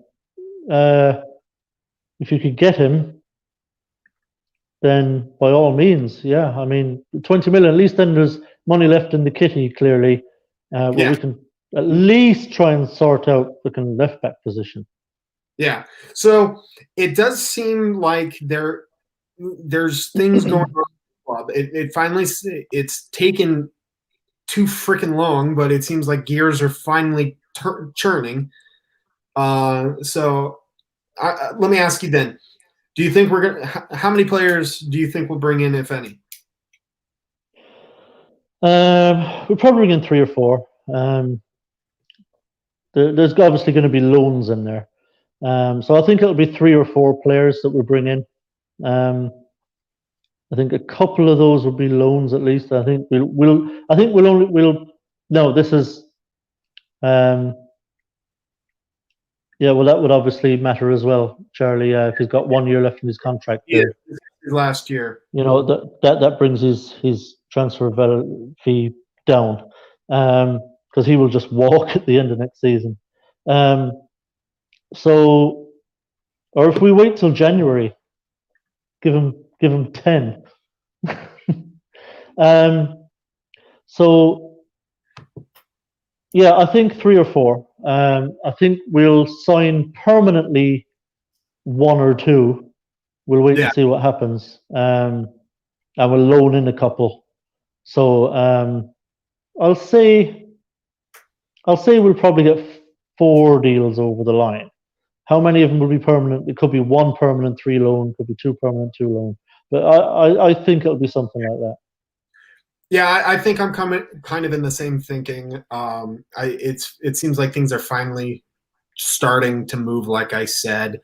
If you could get him, then by all means, yeah. I mean, 20 million. At least then there's money left in the kitty. Clearly, where we can at least try and sort out the left back position. Yeah. So it does seem like there's things going on. It finally it's taken too freaking long, but it seems like gears are finally churning. So let me ask you then: do you think how many players do you think we'll bring in, if any? We'll probably bring in 3 or 4. There's obviously going to be loans in there, so I think it'll be 3 or 4 players that we'll bring in. I think a couple of those will be loans at least. I think this is well, that would obviously matter as well, Charlie. If he's got 1 year left in his contract, last year, that brings his transfer fee down, because he will just walk at the end of next season. So, or if we wait till January, give him 10. So yeah, I think 3 or 4. I think we'll sign permanently 1 or 2. We'll wait and see what happens, and we'll loan in a couple. So I'll say we'll probably get 4 deals over the line. How many of them will be permanent? It could be 1 permanent, 3 loan. Could be 2 permanent, 2 loan. But I think it'll be something like that. Yeah, I think I'm kind of in the same thinking. It seems like things are finally starting to move, like I said.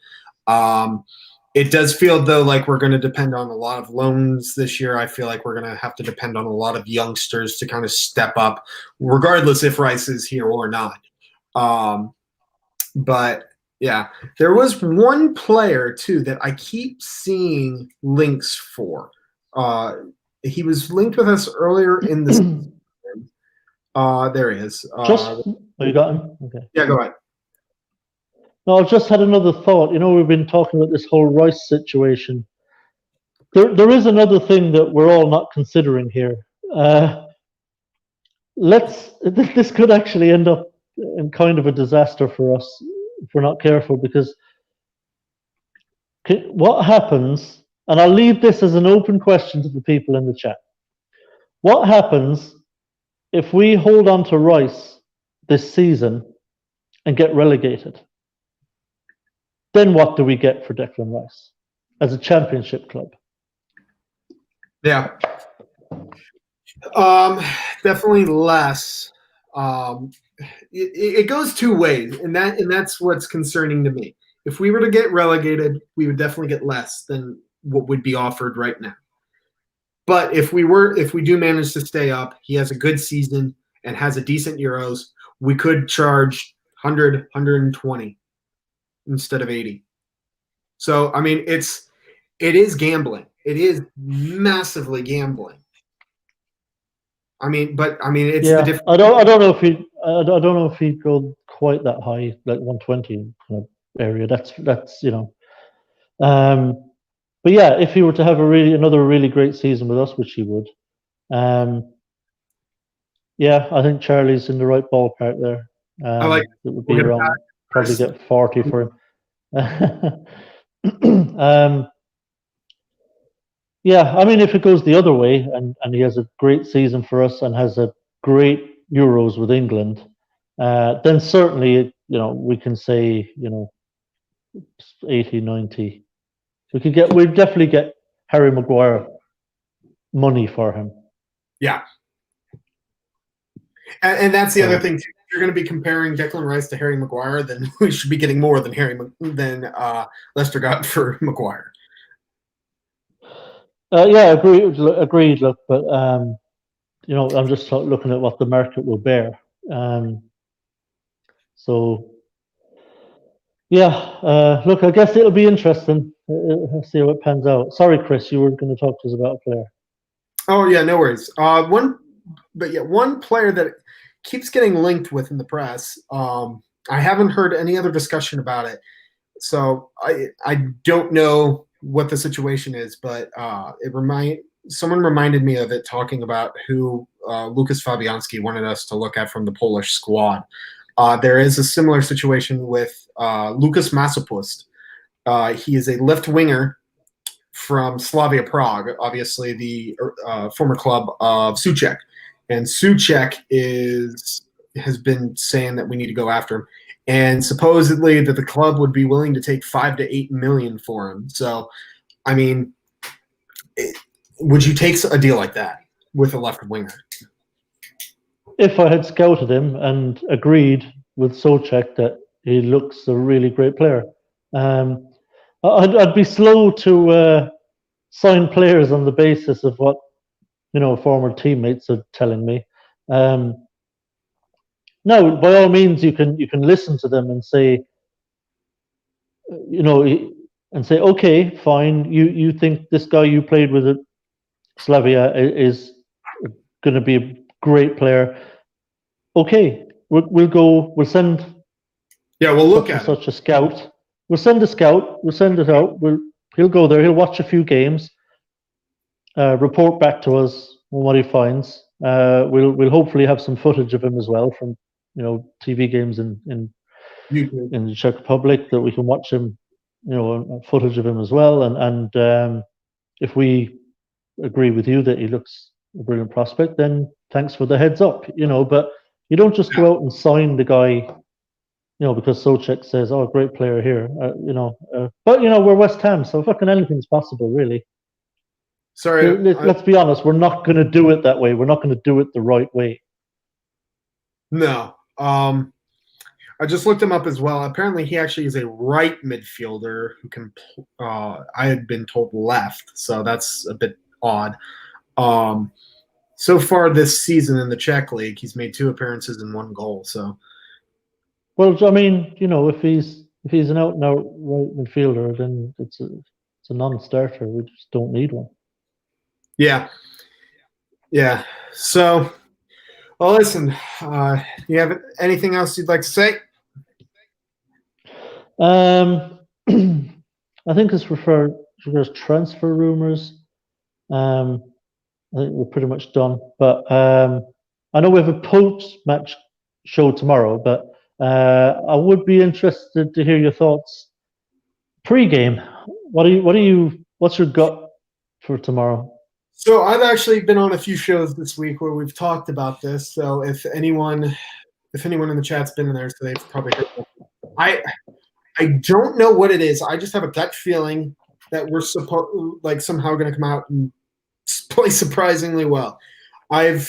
It does feel, though, like we're going to depend on a lot of loans this year. I feel like we're going to have to depend on a lot of youngsters to kind of step up, regardless if Rice is here or not. But yeah, there was one player too that I keep seeing links for. He was linked with us earlier in this. There he is. You got him? Okay. Yeah, go ahead. No, I've just had another thought. We've been talking about this whole Rice situation. There is another thing that we're all not considering here. This could actually end up in kind of a disaster for us if we're not careful, because what happens, and I'll leave this as an open question to the people in the chat. What happens if we hold on to Rice this season and get relegated? Then what do we get for Declan Rice as a championship club? Yeah. Definitely less. It goes two ways, and that's what's concerning to me. If we were to get relegated, we would definitely get less than what would be offered right now. But if we do manage to stay up, he has a good season and has a decent Euros, we could charge 100, 120 instead of 80. So I mean, it is gambling. It is massively gambling. It's the difference. I don't know if he'd go quite that high, like 120 kind of area. That's but yeah, if he were to have another really great season with us, which he would, yeah, I think Charlie's in the right ballpark there. I like it would be around, probably get 40 for him. Yeah, I mean, if it goes the other way and he has a great season for us and has a great Euros with England, then certainly, we can say, 80, 90. We'd definitely get Harry Maguire money for him. Yeah. And that's the other thing, too. If you're going to be comparing Declan Rice to Harry Maguire, then we should be getting more than Leicester got for Maguire. Yeah, agreed. Look, but I'm just looking at what the market will bear. So, yeah, look, I guess it'll be interesting. Let's see how it pans out. Sorry, Chris, you were going to talk to us about a player. Oh yeah, no worries. One player that keeps getting linked with in the press. I haven't heard any other discussion about it, so I don't know what the situation is, but someone reminded me of it, talking about who Lucas Fabianski wanted us to look at from the Polish squad. There is a similar situation with Lukas Masopust. He is a left winger from Slavia Prague, obviously the former club of Souček. And Souček has been saying that we need to go after him, and supposedly that the club would be willing to take 5 to 8 million for him. So, I mean, would you take a deal like that with a left winger? If I had scouted him and agreed with Souček that he looks a really great player, I'd be slow to sign players on the basis of what former teammates are telling me. No, by all means, you can listen to them and say, okay, fine. You think this guy you played with at Slavia is going to be a great player? Okay, we'll send. Yeah, we'll look at such a scout. We'll send a scout. We'll send it out. He'll go there. He'll watch a few games. Report back to us on what he finds. We'll hopefully have some footage of him as well from TV games in the Czech Republic that we can watch him, footage of him as well. And if we agree with you that he looks a brilliant prospect, then thanks for the heads up. But you don't just go out and sign the guy, because Souček says, "Oh, great player here." But we're West Ham, so fucking anything's possible, really. Sorry, let's be honest. We're not going to do it that way. We're not going to do it the right way. No. I just looked him up as well. Apparently, he actually is a right midfielder who can. I had been told left, so that's a bit odd. So far this season in the Czech league, he's made 2 appearances and 1 goal. So, Well, I mean, if he's an out and out right midfielder, then it's a non-starter. We just don't need one. yeah. So, well, listen. You have anything else you'd like to say? I think as regards transfer rumors, I think we're pretty much done. But I know we have a post-match show tomorrow, but I would be interested to hear your thoughts pre-game. What's your gut for tomorrow? So I've actually been on a few shows this week where we've talked about this. So if anyone in the chat's been in there, so they've probably heard it. I don't know what it is. I just have a gut feeling that we're somehow going to come out and play surprisingly well. I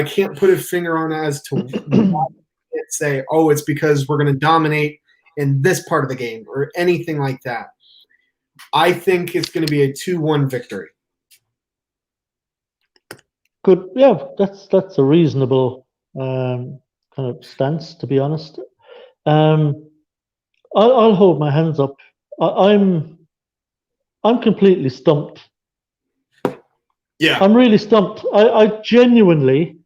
can't put a finger on as to why I can't say, oh, it's because we're going to dominate in this part of the game or anything like that. I think it's going to be a 2-1 victory. Good, yeah, that's a reasonable kind of stance, to be honest. I'll hold my hands up. I'm completely stumped. Yeah, I'm really stumped. I genuinely,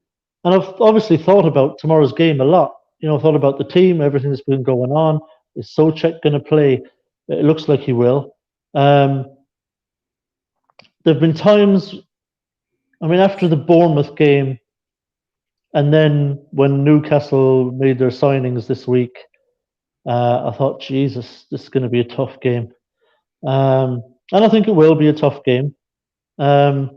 and I've obviously thought about tomorrow's game a lot. Thought about the team, everything that's been going on. Is Souček going to play? It looks like he will. There've been times, after the Bournemouth game, and then when Newcastle made their signings this week, I thought, Jesus, this is going to be a tough game. And I think it will be a tough game. And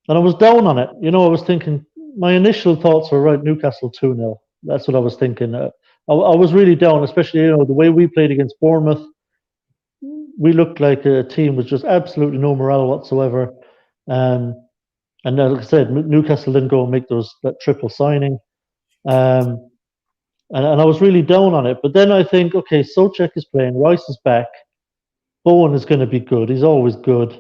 I was down on it. I was thinking, my initial thoughts were, right, Newcastle 2-0. That's what I was thinking. I was really down, especially, the way we played against Bournemouth. We looked like a team with just absolutely no morale whatsoever. And like I said, Newcastle didn't go and make that triple signing. And I was really down on it. But then I think, okay, Souček is playing, Rice is back, Bowen is going to be good. He's always good.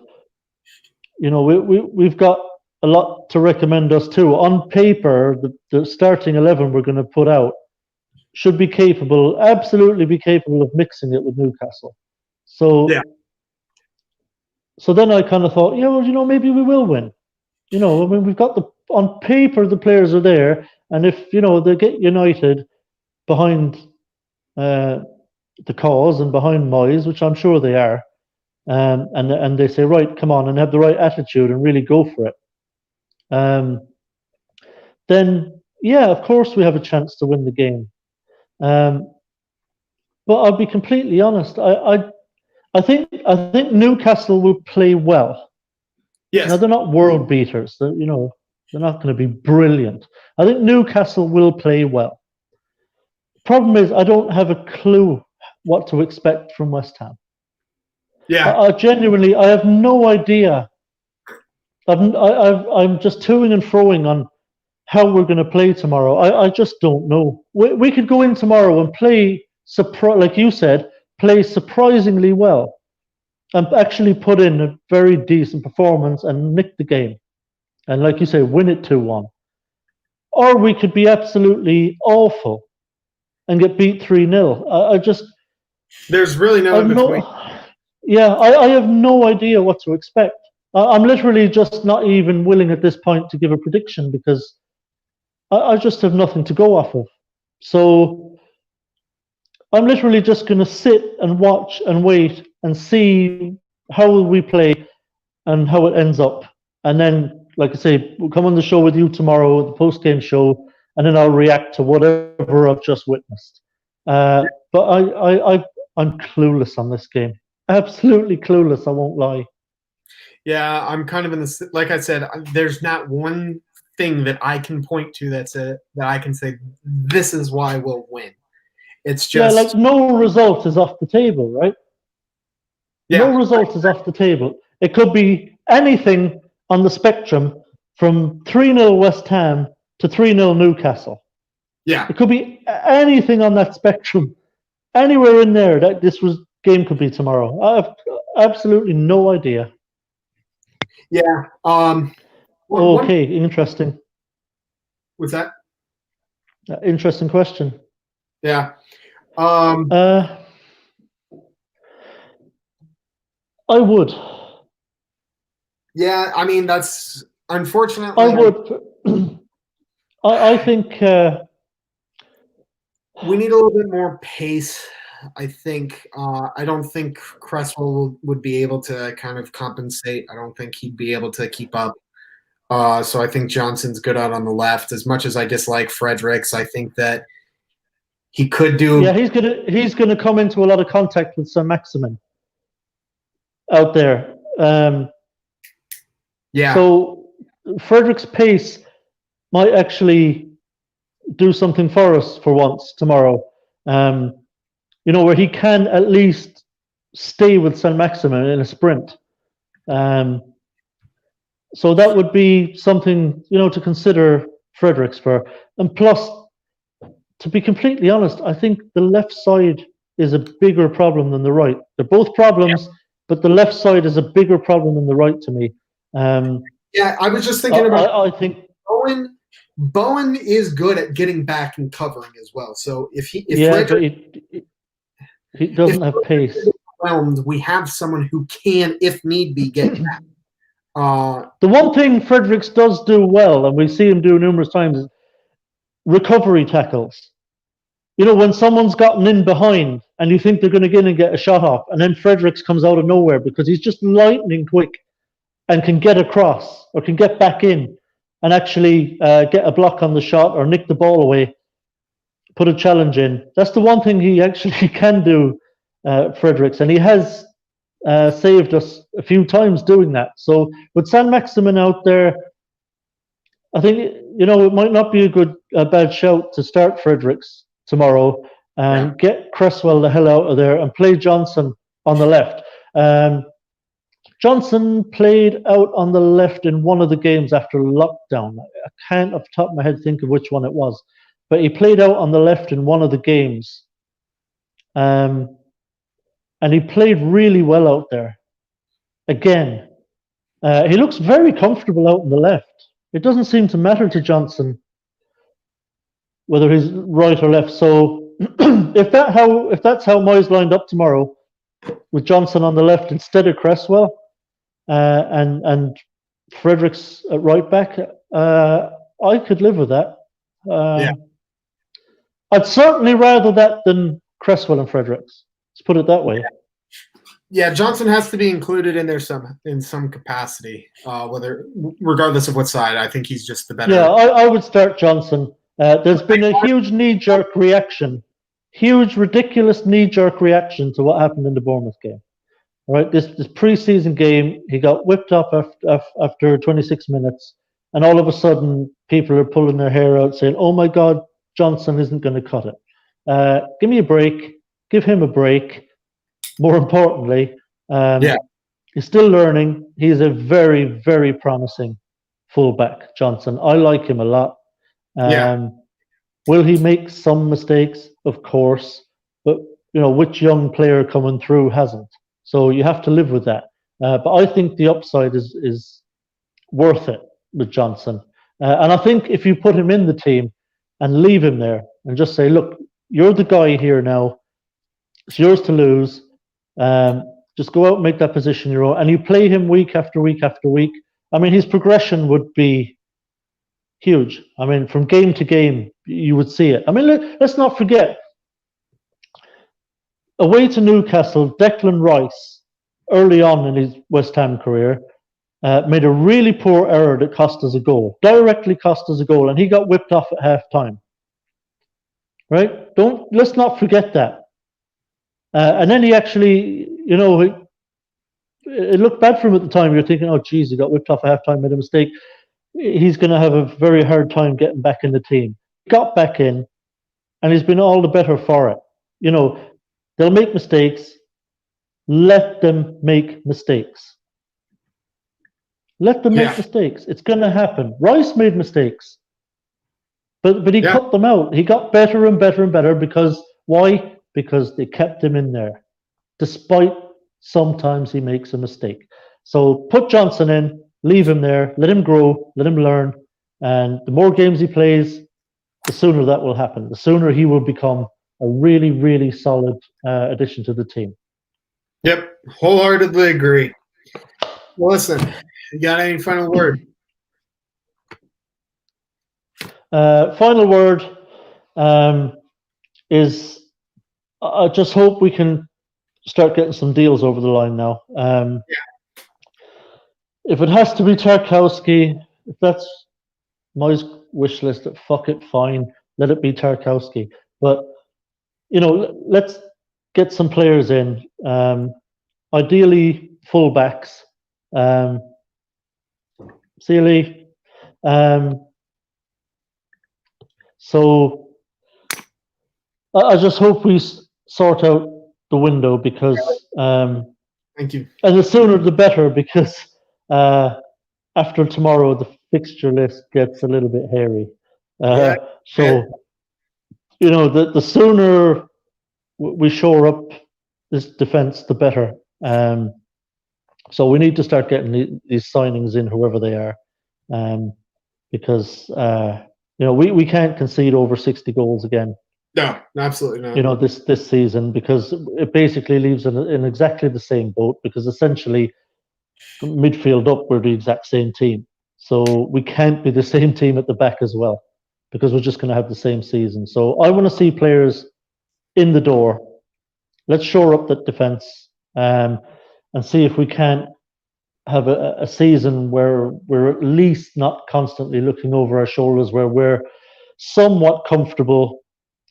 We've got a lot to recommend us too. On paper, the starting 11 we're going to put out should be absolutely be capable of mixing it with Newcastle. So, yeah. So then I kind of thought, maybe we will win. We've got on paper the players are there, and if they get united behind the cause and behind Moyes, which I'm sure they are, and they say, right, come on, and have the right attitude and really go for it, then yeah, of course we have a chance to win the game. But I'll be completely honest. I think Newcastle will play well. Yes. Now they're not world beaters. They're not going to be brilliant. I think Newcastle will play well. Problem is, I don't have a clue what to expect from West Ham. Yeah. I genuinely, I have no idea. I'm just toing and froing on how we're going to play tomorrow. I just don't know. We could go in tomorrow and play, like you said, play surprisingly well and actually put in a very decent performance and nick the game. And like you say, win it 2-1. Or we could be absolutely awful and get beat 3-0. There's really no in between. I have no idea what to expect. I'm literally just not even willing at this point to give a prediction because I just have nothing to go off of. So I'm literally just going to sit and watch and wait and see how we play and how it ends up. And then, like I say, we'll come on the show with you tomorrow, the post-game show, and then I'll react to whatever I've just witnessed. But I'm clueless on this game. Absolutely clueless, I won't lie. Yeah, I'm kind of in this. Like I said, there's not one thing that I can point to that I can say this is why we'll win. It's just like no result is off the table, right? Yeah. No result is off the table. It could be anything on the spectrum from 3-0 West Ham to 3-0 Newcastle. Yeah. It could be anything on that spectrum, anywhere in there that game could be tomorrow. I have absolutely no idea. Yeah. Okay, interesting. What's that? Interesting question. Yeah. I would. Yeah, I mean that's unfortunately. I would. I think we need a little bit more pace. I think I don't think Cresswell would be able to kind of compensate. I don't think he'd be able to keep up. So I think Johnson's good out on the left. As much as I dislike Fredericks, I think that he could do. Yeah, he's gonna come into a lot of contact with Saint-Maximin out there. Yeah. So Frederick's pace might actually do something for us for once tomorrow. Where he can at least stay with Saint-Maximin in a sprint. So that would be something, to consider Fredericks for. And plus, to be completely honest, I think the left side is a bigger problem than the right. They're both problems, but the left side is a bigger problem than the right to me. Yeah, I was just thinking about. I think Bowen is good at getting back and covering as well. So if he doesn't have pace. We have someone who can, if need be, get back. The one thing Fredericks does do well, and we see him do numerous times, is recovery tackles. When someone's gotten in behind and you think they're going to get in and get a shot off, and then Fredericks comes out of nowhere because he's just lightning quick and can get across or can get back in and actually get a block on the shot or nick the ball away, put a challenge in. That's the one thing he actually can do, Fredericks, and he has saved us a few times doing that. So with Saint-Maximin out there, I think it might not be a bad shout to start Fredericks tomorrow and get Cresswell the hell out of there and play Johnson on the left. Johnson played out on the left in one of the games after lockdown. I can't off the top of my head think of which one it was, but he played out on the left in one of the games. And he played really well out there. Again, he looks very comfortable out on the left. It doesn't seem to matter to Johnson whether he's right or left. So if that's how Moyes lined up tomorrow, with Johnson on the left instead of Cresswell, and Fredericks at right back, I could live with that. I'd certainly rather that than Cresswell and Fredericks. Let's put it that way. Yeah, Johnson has to be included in there in some capacity, regardless of what side. I think he's just the better. Yeah, I would start Johnson. There's been a huge knee-jerk reaction, ridiculous knee-jerk reaction to what happened in the Bournemouth game. All right, this pre-season game, he got whipped up after 26 minutes, and all of a sudden, people are pulling their hair out, saying, "Oh my God, Johnson isn't going to cut it. Give me a break. Give him a break." More importantly, he's still learning. He's a very, very promising fullback, Johnson. I like him a lot. Will he make some mistakes? Of course, but which young player coming through hasn't? So you have to live with that. But I think the upside is worth it with Johnson. And I think if you put him in the team and leave him there and just say, "Look, you're the guy here now. It's yours to lose. Just go out and make that position your own," and you play him week after week after week. I mean, his progression would be huge. I mean, from game to game, you would see it. I mean, let's not forget, away to Newcastle, Declan Rice, early on in his West Ham career, made a really poor error that cost us a goal, directly cost us a goal, and he got whipped off at half-time. Right? Let's not forget that. And then he actually, it looked bad for him at the time. You're thinking, "Oh, geez, he got whipped off at halftime, made a mistake. He's going to have a very hard time getting back in the team." Got back in, and he's been all the better for it. They'll make mistakes. Let them make mistakes. Let them make mistakes. It's going to happen. Rice made mistakes. But he cut them out. He got better and better and better because why? Because they kept him in there, despite sometimes he makes a mistake. So put Johnson in, leave him there, let him grow, let him learn, and the more games he plays, the sooner that will happen. The sooner he will become a really, really solid addition to the team. Yep, wholeheartedly agree. Well, listen, you got any final word? Final word is I just hope we can start getting some deals over the line now. If it has to be Tarkowski, if that's my wish list, fuck it, fine. Let it be Tarkowski. But, let's get some players in. Ideally, fullbacks. Sealy. So I just hope we sort out the window because thank you. And the sooner the better because after tomorrow the fixture list gets a little bit hairy. The sooner we shore up this defense, the better. So we need to start getting these signings in, whoever they are, because we can't concede over 60 goals again. No, absolutely not. This season, because it basically leaves in exactly the same boat, because essentially midfield up, we're the exact same team. So we can't be the same team at the back as well, because we're just going to have the same season. So I want to see players in the door. Let's shore up that defense and see if we can't have a season where we're at least not constantly looking over our shoulders, where we're somewhat comfortable.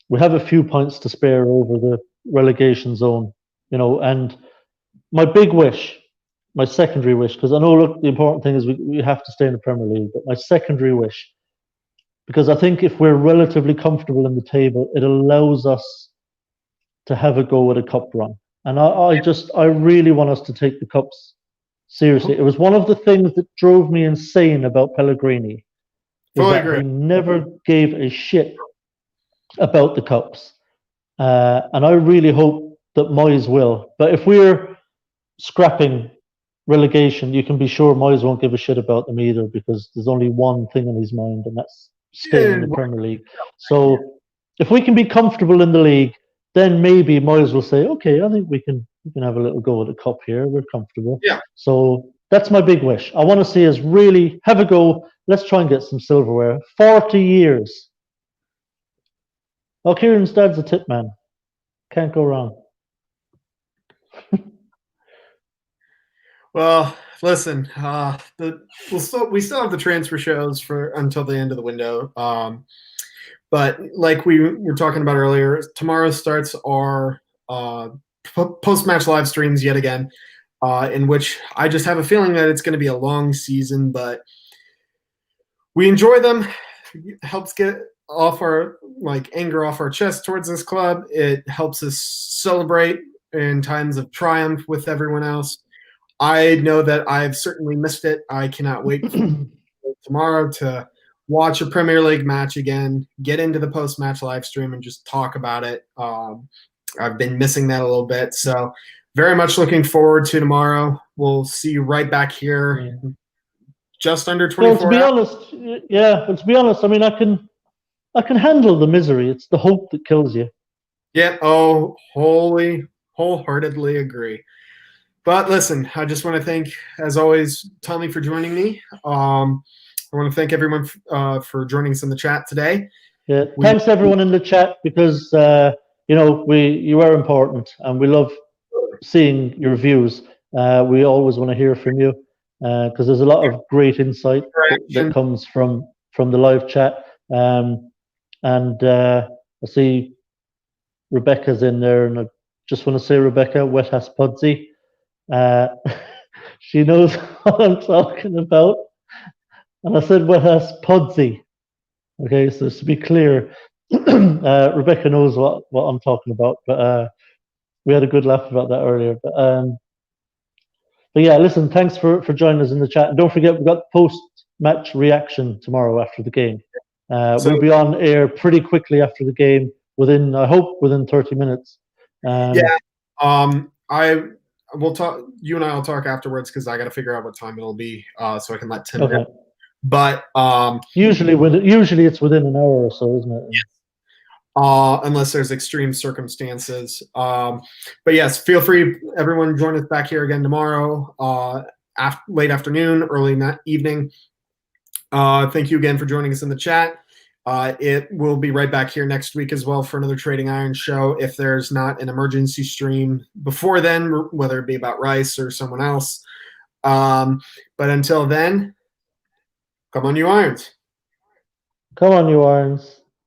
We have a few points to spare over the relegation zone, and my big wish, my secondary wish, because I know, look, the important thing is we have to stay in the Premier League, but my secondary wish, because I think if we're relatively comfortable in the table, it allows us to have a go at a cup run. And I really want us to take the cups seriously. It was one of the things that drove me insane about Pellegrini. He never gave a shit about the cups. And I really hope that Moyes will. But if we're scrapping relegation, you can be sure Moyes won't give a shit about them either, because there's only one thing on his mind, and that's staying in the Premier League. So if we can be comfortable in the league, then maybe Moyes will say, okay, I think we can have a little go at the cup here. We're comfortable. Yeah. So that's my big wish. I want to see us really have a go. Let's try and get some silverware. 40 years. Oh, Kieran's dad's a tip man. Can't go wrong. Well, listen, we still have the transfer shows until the end of the window. But like we were talking about earlier, tomorrow starts our post-match live streams yet again, in which I just have a feeling that it's going to be a long season, but we enjoy them. It helps get off our anger off our chest towards this club. It helps us celebrate in times of triumph with everyone else. I know that I've certainly missed it. I cannot wait for tomorrow to watch a Premier League match again, get into the post-match live stream and just talk about it. I've been missing that a little bit. So very much looking forward to tomorrow. We'll see you right back here just under 24 hours. But to be honest, I mean, I can handle the misery. It's the hope that kills you. Yeah. Oh, wholeheartedly agree. But listen, I just want to thank, as always, Tommy for joining me. I want to thank everyone for joining us in the chat today. Yeah, thanks everyone in the chat, because you are important and we love seeing your views. We always want to hear from you because there's a lot of great insight that comes from the live chat. I see Rebecca's in there, and I just want to say, Rebecca, wet ass Pudsey. She knows what I'm talking about. And I said wet ass Pudsey. Okay, so to be clear, Rebecca knows what I'm talking about, but we had a good laugh about that earlier. But yeah, listen, thanks for joining us in the chat. And don't forget, we've got post-match reaction tomorrow after the game. We'll be on air pretty quickly after the game, I hope within 30 minutes. Yeah. I will talk. You and I will talk afterwards because I got to figure out what time it'll be, so I can let Tim know. But usually it's within an hour or so, isn't it? Unless there's extreme circumstances. But yes, feel free, everyone, join us back here again tomorrow, late afternoon, early evening. Thank you again for joining us in the chat. It will be right back here next week as well for another Trading Irons show. If there's not an emergency stream before then, whether it be about Rice or someone else. But until then, come on, you Irons. Come on, you Irons.